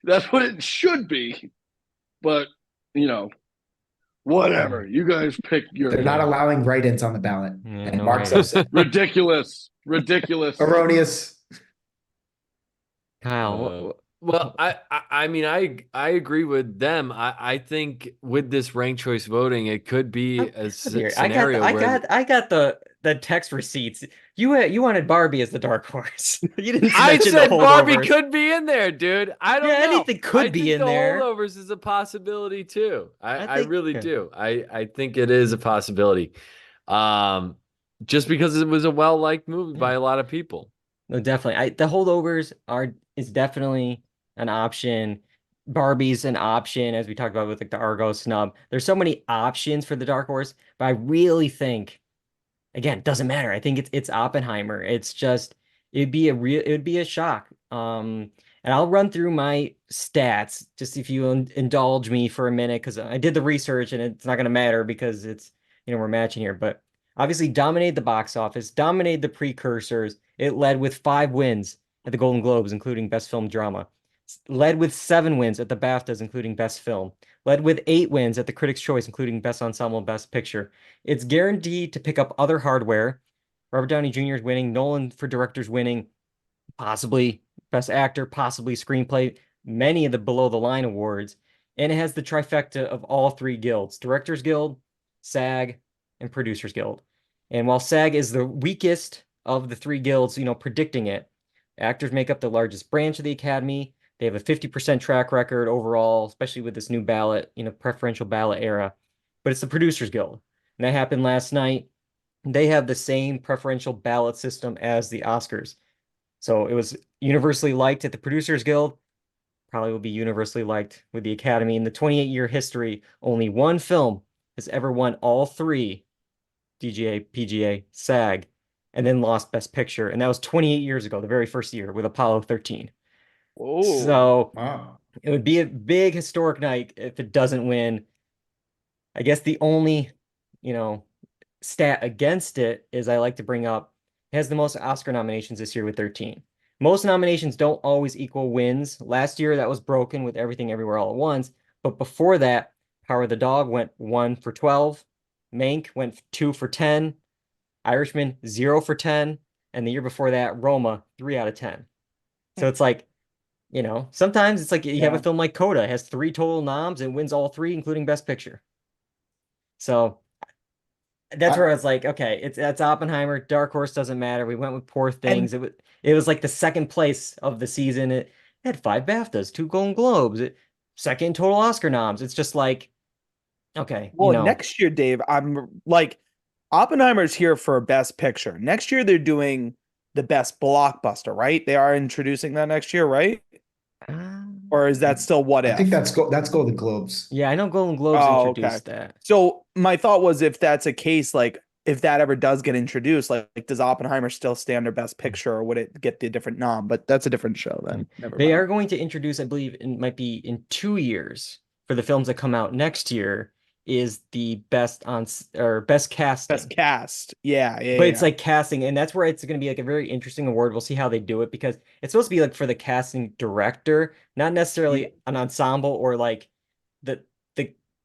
that's what it should be. But whatever. You guys pick your. They're not allowing write-ins on the ballot. Yeah, And no Mark's write-ins. upset. ridiculous. Erroneous. Kyle, well, I mean, I agree with them. I think with this ranked choice voting, it could be a scenario where I got the text receipts. You wanted Barbie as the dark horse. You didn't I mention said the Barbie holdovers. could be in there, dude. I don't know. Anything could I be think in the there. holdovers is a possibility too. I think- really yeah. do. I think it is a possibility. Just because it was a well-liked movie by a lot of people. No, definitely. The holdovers is definitely an option. Barbie's an option, as we talked about with like the Argo snub. There's so many options for the dark horse, but I really think, again, it doesn't matter. I think it's Oppenheimer. It's just it would be a shock. And I'll run through my stats just if you indulge me for a minute, because I did the research and it's not going to matter because it's we're matching here. But obviously dominated the box office, dominated the precursors. It led with 5 wins at the Golden Globes, including Best Film Drama. Led with 7 wins at the BAFTAs, including Best Film. Led with 8 wins at the Critics' Choice, including Best Ensemble and Best Picture. It's guaranteed to pick up other hardware. Robert Downey Jr. is winning. Nolan for directors winning. Possibly Best Actor, possibly Screenplay. Many of the below-the-line awards. And it has the trifecta of all 3 guilds. Directors Guild, SAG, and Producers Guild. And while SAG is the weakest of the 3 guilds, predicting it, actors make up the largest branch of the Academy. They have a 50% track record overall, especially with this new ballot, preferential ballot era. But it's the Producers Guild. And that happened last night. They have the same preferential ballot system as the Oscars. So it was universally liked at the Producers Guild. Probably will be universally liked with the Academy. In the 28-year history, only one film has ever won all 3 DGA, PGA, SAG, and then lost Best Picture. And that was 28 years ago, the very first year with Apollo 13. Whoa. So Wow. it would be a big historic night if it doesn't win. I guess the only, stat against it is I like to bring up, it has the most Oscar nominations this year with 13. Most nominations don't always equal wins. Last year that was broken with Everything Everywhere All at Once, but before that, Power of the Dog went 1 for 12, Mank went 2 for 10, Irishman 0 for 10, and the year before that, Roma 3 out of 10. So it's like, sometimes it's like you have a film like Coda, it has 3 total noms and wins all 3, including Best Picture. So that's where I was like, okay, that's Oppenheimer. Dark Horse doesn't matter. We went with Poor Things. It was like the second place of the season. It had 5 BAFTAs, 2 Golden Globes, second total Oscar noms. It's just like, okay. Well, next year, Dave, I'm like, Oppenheimer's here for Best Picture. Next year, they're doing the Best Blockbuster, right? They are introducing that next year, right? Or is that still what if? I think that's Golden Globes. Yeah, I know Golden Globes introduced that. So my thought was, if that's a case, like if that ever does get introduced, like does Oppenheimer still stay under Best Picture, or would it get the different nom? But that's a different show then. They are going to introduce, I believe, it might be in 2 years for the films that come out next year, is the best casting. Best cast. Yeah. But it's like casting, and that's where it's going to be like a very interesting award. We'll see how they do it, because it's supposed to be like for the casting director, not necessarily an ensemble or like the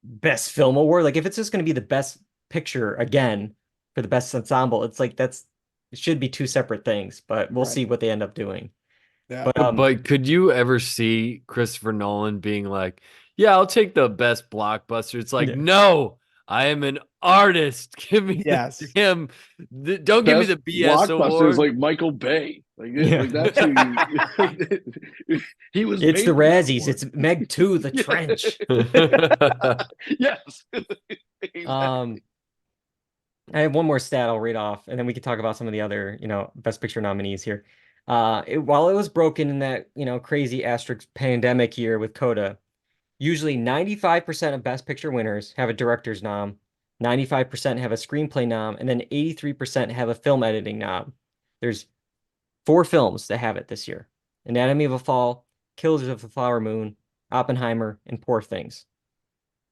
best film award. Like if it's just going to be the best picture again for the best ensemble, it's like it should be 2 separate things, but we'll see what they end up doing. Yeah. But could you ever see Christopher Nolan being like, Yeah, I'll take the best blockbuster. It's like, Yeah. no, I am an artist. Give me Yes. the damn. Don't give me the Best BS blockbuster is award. like Michael Bay. Yeah. Like that's who he was. It's made the for that Razzies. award. It's Meg 2, The Yeah. Trench. Yes. Exactly. I have one more stat I'll read off, and then we can talk about some of the other, Best Picture nominees here. While it was broken in that, crazy asterisk pandemic year with Coda, usually 95% of Best Picture winners have a director's nom, 95% have a screenplay nom, and then 83% have a film editing nom. There's 4 films that have it this year: Anatomy of a Fall, Killers of the Flower Moon, Oppenheimer, and Poor Things.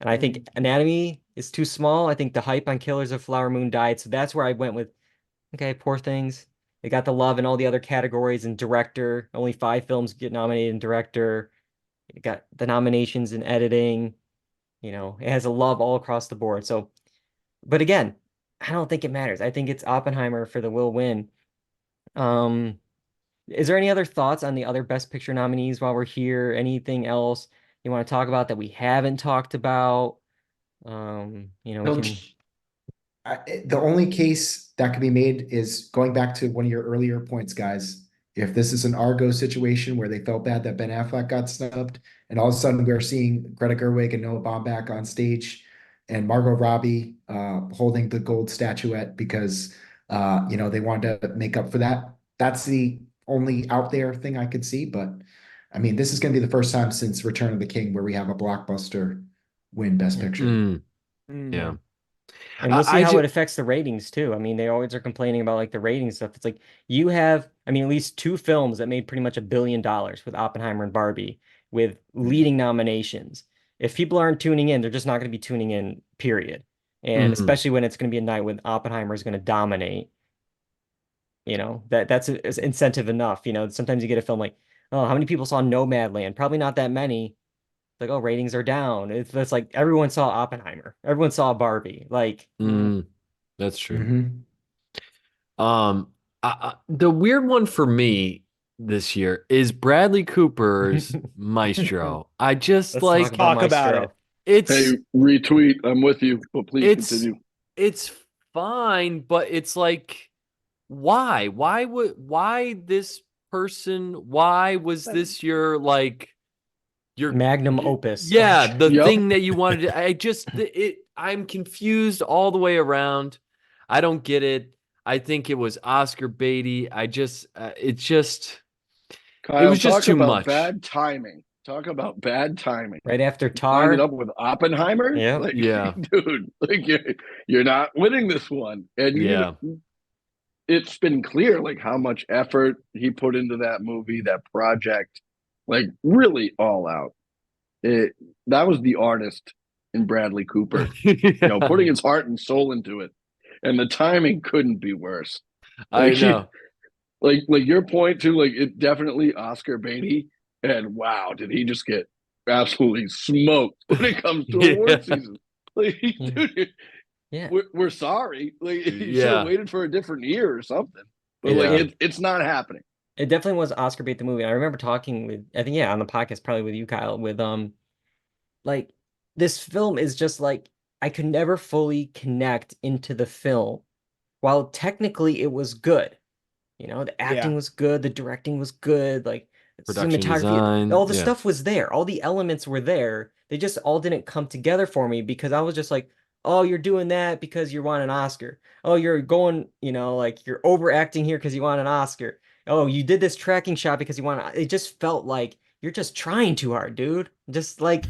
And I think Anatomy is too small. I think the hype on Killers of Flower Moon died. So that's where I went with, okay, Poor Things. It got the love in all the other categories. And director, only 5 films get nominated in director. It got the nominations in editing. It has a love all across the board. So, but again, I don't think it matters. I think it's Oppenheimer for the will win. Is there any other thoughts on the other Best Picture nominees while we're here? Anything else you want to talk about that we haven't talked about? We No, can. The only case that can be made is going back to one of your earlier points, guys. If this is an Argo situation where they felt bad that Ben Affleck got snubbed, and all of a sudden we're seeing Greta Gerwig and Noah Baumbach on stage, and Margot Robbie holding the gold statuette because they wanted to make up for that. That's the only out there thing I could see. But I mean, this is going to be the first time since Return of the King where we have a blockbuster win Best Picture. Yeah. And we'll see how it affects the ratings too. I mean, they always are complaining about like the rating stuff. It's like you have, I mean, at least 2 films that made pretty much $1 billion with Oppenheimer and Barbie with leading nominations. If people aren't tuning in, they're just not going to be tuning in, period. And especially when it's going to be a night when Oppenheimer is going to dominate. That's incentive enough. Sometimes you get a film like, oh, how many people saw Nomadland? Probably not that many. Like, oh, ratings are down. It's like everyone saw Oppenheimer. Everyone saw Barbie. Like, that's true. Mm-hmm. The weird one for me this year is Bradley Cooper's Maestro. I just let's talk about it. It's Hey, retweet. I'm with you, but please continue. It's fine, but it's like, why? Why this person? Why was this your magnum opus? Yeah, the Yep. thing that you wanted to, I'm confused all the way around. I don't get it. I think it was Oscar baity. Kyle, it was just talk too about much. bad timing. Talk about bad timing. Right after Line it Tar. up with Oppenheimer. Yeah. Yeah. Dude, you're not winning this one. And it's been clear how much effort he put into that movie, that project, really all out. That was the artist in Bradley Cooper, putting his heart and soul into it. And the timing couldn't be worse. I know. Like your point too, it definitely Oscar baity. And wow, did he just get absolutely smoked when it comes to award season? Dude, we're sorry. You should have waited for a different year or something. But it's not happening. It definitely was Oscar bait the movie. I remember talking with, I think, on the podcast, probably with you, Kyle, with this film is just I could never fully connect into the film. While technically it was good. The acting was good, the directing was good, Production cinematography, design, all the stuff was there, all the elements were there. They just all didn't come together for me because I was just like, oh, you're doing that because you want an Oscar. Oh, you're going, you're overacting here because you want an Oscar. Oh, you did this tracking shot because you want. It just felt like you're just trying too hard, dude. Just like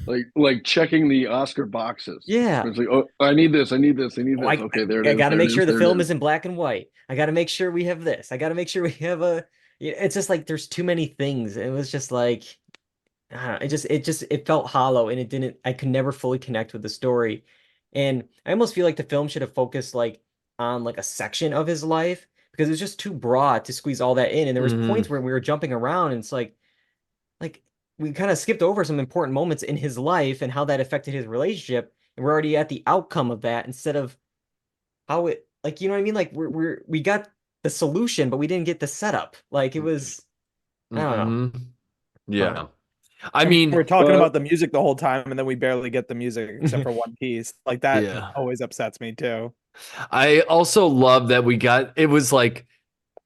checking the Oscar boxes. Yeah. It's like, oh, I need this, I need this, I need this. Okay, there it is. I got to make sure the film is in black and white. I got to make sure we have this. I got to make sure we have a. It's just there's too many things. It was just I don't know, it felt hollow and it didn't. I could never fully connect with the story, and I almost feel like the film should have focused on a section of his life because it was just too broad to squeeze all that in. And there was points where we were jumping around, and it's like we kind of skipped over some important moments in his life and how that affected his relationship. And we're already at the outcome of that instead of how it, you know what I mean? We got the solution, but we didn't get the setup. It was, I don't know. Yeah. I mean, we're talking well- about the music the whole time, and then we barely get the music except for one piece. Like that Yeah. always upsets me too. I also love that it was like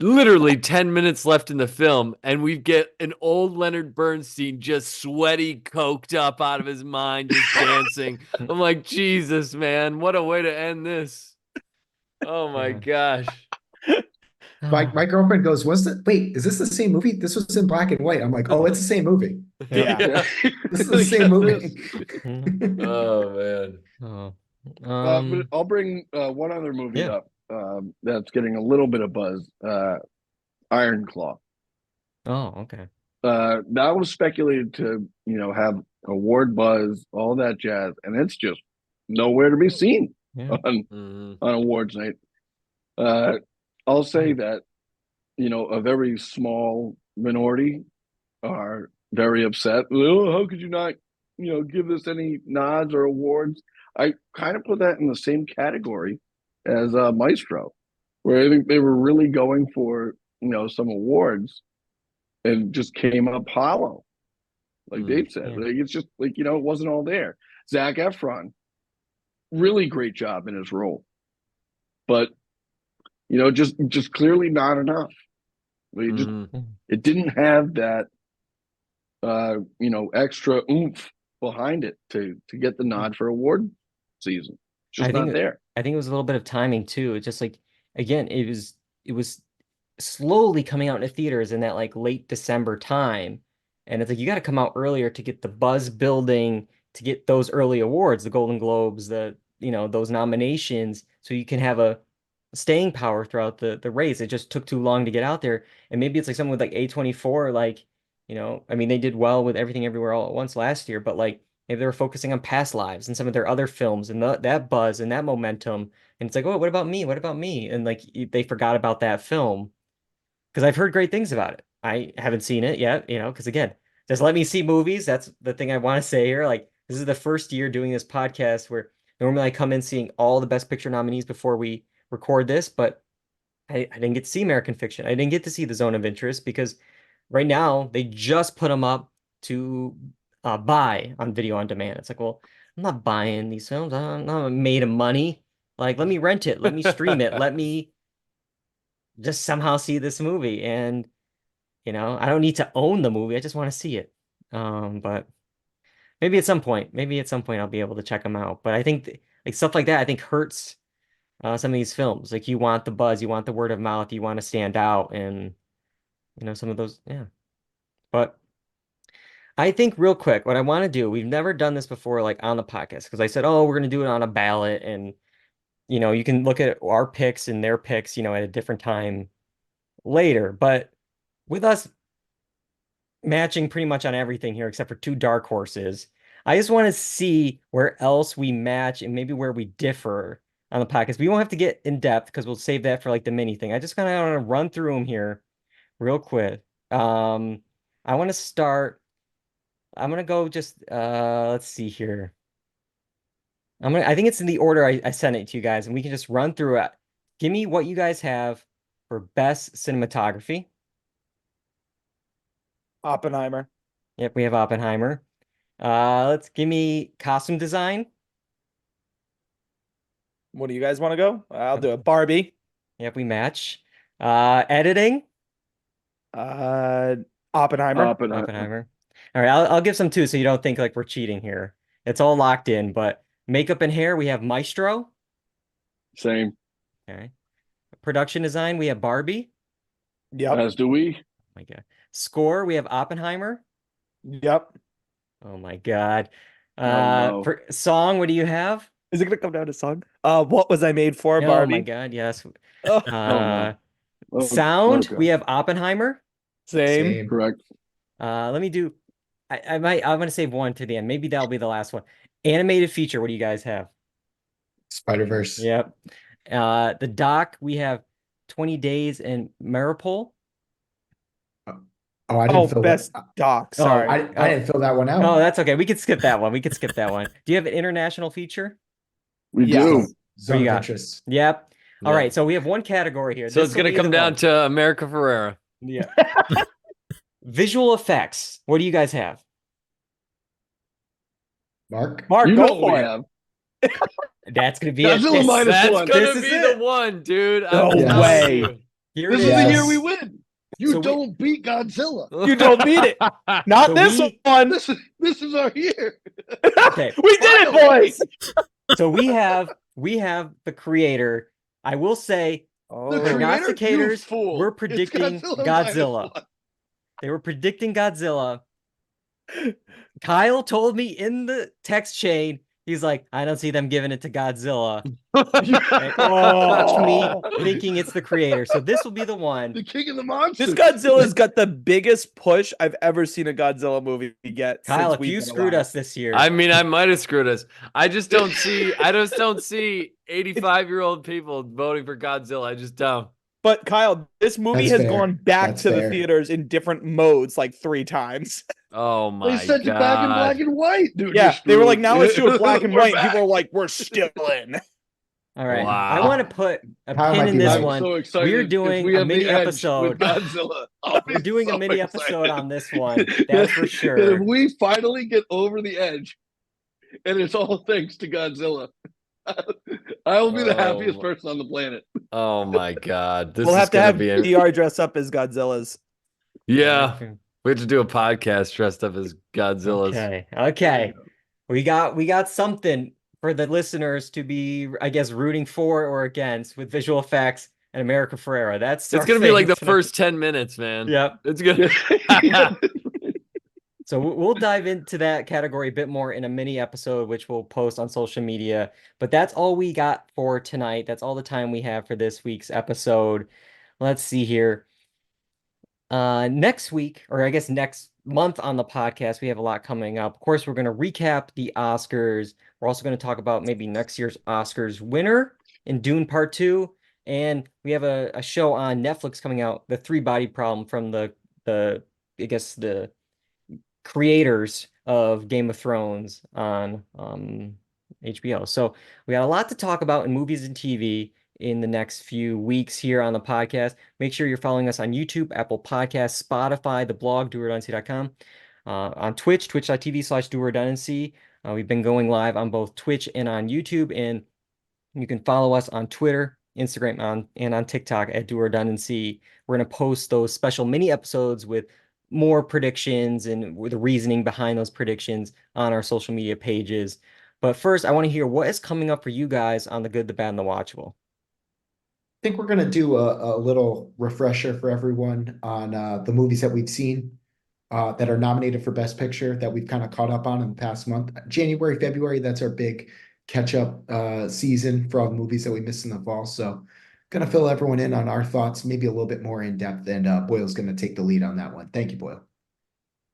literally 10 minutes left in the film, and we get an old Leonard Bernstein just sweaty, coked up out of his mind, just dancing. I'm like, Jesus, man, what a way to end this. Oh my Yeah. gosh. My girlfriend goes, wait, is this the same movie? This was in black and white. I'm like, oh, it's the same movie. Yeah. This is the same movie. Oh man. Oh. But I'll bring one other movie Yeah. up that's getting a little bit of buzz. Iron Claw. Oh, okay. That was speculated to, have award buzz, all that jazz, and it's just nowhere to be seen Yeah. on awards night. I'll say that, a very small minority are very upset. Oh, how could you not, give this any nods or awards? I kind of put that in the same category as Maestro, where I think they were really going for, some awards and just came up hollow. Like Dave said, Yeah. like, it's just like, it wasn't all there. Zac Efron, really great job in his role, but just clearly not enough. Like, it didn't have that, extra oomph behind it to get the nod for award season. Just I think not there. I think it was a little bit of timing too. It's just like, again, it was slowly coming out into theaters in that like late December time. And it's like you got to come out earlier to get the buzz building, to get those early awards, the Golden Globes, those nominations, so you can have a staying power throughout the race. It just took too long to get out there. And maybe it's like something with like A24, like, I mean, they did well with Everything Everywhere All at Once last year, but like maybe they were focusing on Past Lives and some of their other films and that buzz and that momentum. And it's like, oh, what about me? What about me? And like they forgot about that film because I've heard great things about it. I haven't seen it yet, because again, just let me see movies. That's the thing I want to say here. Like, this is the first year doing this podcast where normally I come in seeing all the Best Picture nominees before we record this, but I didn't get to see American Fiction. I didn't get to see The Zone of Interest because right now they just put them up to buy on video on demand. It's like, well, I'm not buying these films. I'm not made of money. Like, let me rent it. Let me stream it. Let me just somehow see this movie. And, I don't need to own the movie. I just want to see it. But maybe at some point I'll be able to check them out. But I think like stuff like that, I think hurts some of these films. Like you want the buzz, you want the word of mouth, you want to stand out, and some of those, yeah. But I think real quick, what I want to do, we've never done this before, like on the podcast, because I said, oh, we're gonna do it on a ballot, and you can look at our picks and their picks, at a different time later. But with us matching pretty much on everything here except for two dark horses, I just want to see where else we match and maybe where we differ on the podcast. We won't have to get in depth because we'll save that for like the mini thing. I just kind of want to run through them here real quick. I want to start. I'm gonna go just let's see here. I think it's in the order I sent it to you guys, and we can just run through it. Give me what you guys have for best cinematography. Oppenheimer. Yep, we have Oppenheimer. Let's give me costume design. What do you guys want to go? I'll do it. Barbie. Yep, we match. Editing. Oppenheimer. Oppenheimer. All right, I'll give some too, so you don't think like we're cheating here. It's all locked in. But makeup and hair, we have Maestro. Same. Okay. Production design, we have Barbie. Yep. As do we. Oh my God. Score, we have Oppenheimer. Yep. Oh my God. No. For song, what do you have? Is it gonna come down to song? What was I made for, Oh Barbie? my God, yes. Oh, no. Oh, Sound, okay. we have Oppenheimer. same. Correct. Let me do. I'm gonna save one to the end. Maybe that'll be the last one. Animated feature. What do you guys have? Spider-Verse. Yep. The doc, we have 20 Days and Maripol. Oh, I didn't fill best that. doc. Sorry. I didn't fill that one out. Oh, that's okay. We could skip that one. Do you have an international feature? We Yes. do. What Zone you of got? Interest. Yep. All Yeah. right. So we have one category here. So This it's will gonna be come the down one. to America Ferrera. Yeah. Visual effects. What do you guys have? Mark? Mark, You go know what for we it. have. That's gonna be Godzilla it. minus That's one. gonna This is be it. the one, dude. No I'm telling way. you. Here This it is the is. year we win. You So we- don't beat Godzilla. You don't beat it. Not So this we- one. This is our year. Okay. We did it, boys. So we have the creator. I will say The Oh, creator? You prognosticators fool. were It's predicting Godzilla minus Godzilla. one. They were predicting Godzilla. Kyle told me in the text chain, he's like, I don't see them giving it to Godzilla. And that's me thinking it's the creator. So this will be the one. The king of the monsters. this Godzilla's got the biggest push I've ever seen a Godzilla movie get. Kyle, since if we've you been screwed alive. us this year. I mean, I might have screwed us. I just don't see 85-year-old people voting for Godzilla. I just don't. But Kyle, this movie That's has fair. gone back That's to the fair. theaters in different modes like 3 times. Oh my They sent god. it back in black and white, dude. Yeah, you're they were like, screwed. now let's do it black and We're white. And people back. are like, we're still in. All right. I Wow. want to put a Kyle pin might in be this right. I'm one. so excited. We're if doing we a have the mini edge episode. with Godzilla. I'll We're be doing a so mini excited. episode on this one. That's for And sure. if we finally get over the edge, and it's all thanks to Godzilla, I will be the happiest Oh. person on the planet. Oh my god. This We'll is have to gonna have be a... DR dress up as Godzilla's. Yeah. We have to do a podcast dressed up as Godzilla's. Okay. We got something for the listeners to be, I guess, rooting for or against with visual effects and America Ferrera. That's It's our gonna be thing like the tonight. first 10 minutes, man. Yep. It's gonna So we'll dive into that category a bit more in a mini episode, which we'll post on social media. But that's all we got for tonight. That's all the time we have for this week's episode. Let's see here. Next week, or I guess next month on the podcast, we have a lot coming up. Of course, we're going to recap the Oscars. We're also going to talk about maybe next year's Oscars winner in Dune Part 2. And we have a show on Netflix coming out, The Three Body Problem, from the I guess the creators of Game of Thrones on HBO. So we got a lot to talk about in movies and TV in the next few weeks here on the podcast. Make sure you're following us on YouTube, Apple Podcasts, Spotify, the blog, doredundancy.com, on Twitch, twitch.tv/doredundancy. We've been going live on both Twitch and on YouTube, and you can follow us on Twitter, Instagram, and on TikTok at Do Redundancy. We're going to post those special mini episodes with more predictions and with the reasoning behind those predictions on our social media pages. But first, I want to hear what is coming up for you guys on The Good, the Bad, and the Watchable. I think we're going to do a little refresher for everyone on the movies that we've seen that are nominated for Best Picture that we've kind of caught up on in the past month. January, February, that's our big catch-up season for all the movies that we missed in the fall. So going to fill everyone in on our thoughts, maybe a little bit more in depth, and Boyle's going to take the lead on that one. Thank you, Boyle.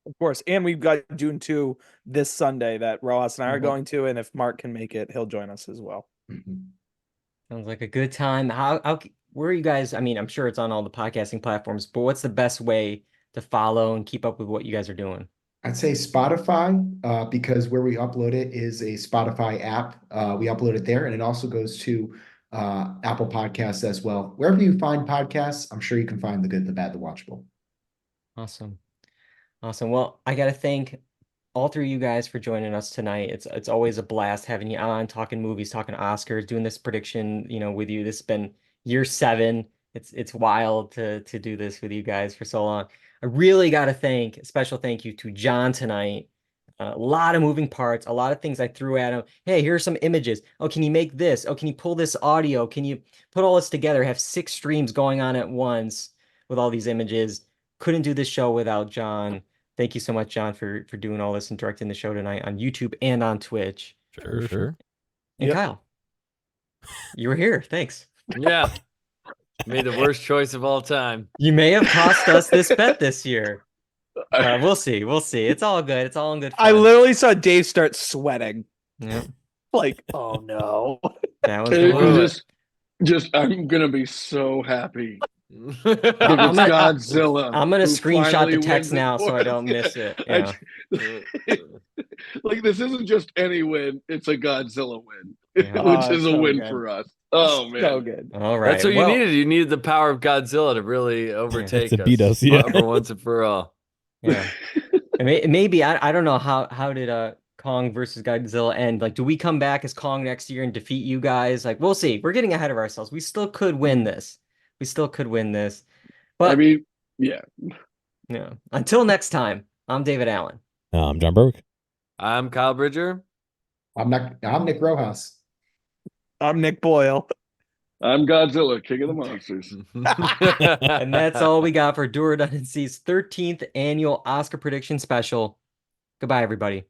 Of course. And we've got Dune 2 this Sunday that Rojas and I are going to. And if Mark can make it, he'll join us as well. Sounds like a good time. Where are you guys? I mean, I'm sure it's on all the podcasting platforms, but what's the best way to follow and keep up with what you guys are doing? I'd say Spotify, because where we upload it is a Spotify app. We upload it there, and it also goes to Apple Podcasts as well. Wherever you find podcasts, I'm sure you can find The Good, the Bad, the Watchable. Awesome. Well, I got to thank all three of you guys for joining us tonight. It's always a blast having you on, talking movies, talking Oscars, doing this prediction, with you. This has been year 7. It's wild to do this with you guys for so long. I really got to thank a special thank you to John tonight. A lot of moving parts, a lot of things I threw at him. Hey, here are some images. Oh, can you make this? Oh, can you pull this audio? Can you put all this together? Have 6 streams going on at once with all these images. Couldn't do this show without John. Thank you so much, John, for doing all this and directing the show tonight on YouTube and on Twitch. Sure. And Kyle, you were here. Thanks. Yeah. Made the worst choice of all time. You may have cost us this bet this year. We'll see. It's all good. It's all in good fun. I literally saw Dave start sweating. Yeah. Like, oh no. That was It the was just I'm gonna be so happy if it's I'm gonna- Godzilla. I'm gonna who screenshot finally the text wins it now so for I don't us. miss it. I- Yeah. like this isn't just any win; it's a Godzilla win, Yeah. which is a so win good. for us. Oh man, So good. All right. That's what Well, you needed. You needed the power of Godzilla to really overtake To beat us, yeah. for once and for all. Yeah. Maybe I don't know how did Kong versus Godzilla end? Like, do we come back as Kong next year and defeat you guys? Like, we'll see. We're getting ahead of ourselves. We still could win this. We still could win this. But I mean, yeah. yeah. Until next time, I'm David Allen. I'm John Berwick. I'm Kyle Bridger. I'm Nick Rojas. I'm Nick Boyle. I'm Godzilla, King of the Monsters. And that's all we got for Dual Redundancy's 13th annual Oscar prediction special. Goodbye, everybody.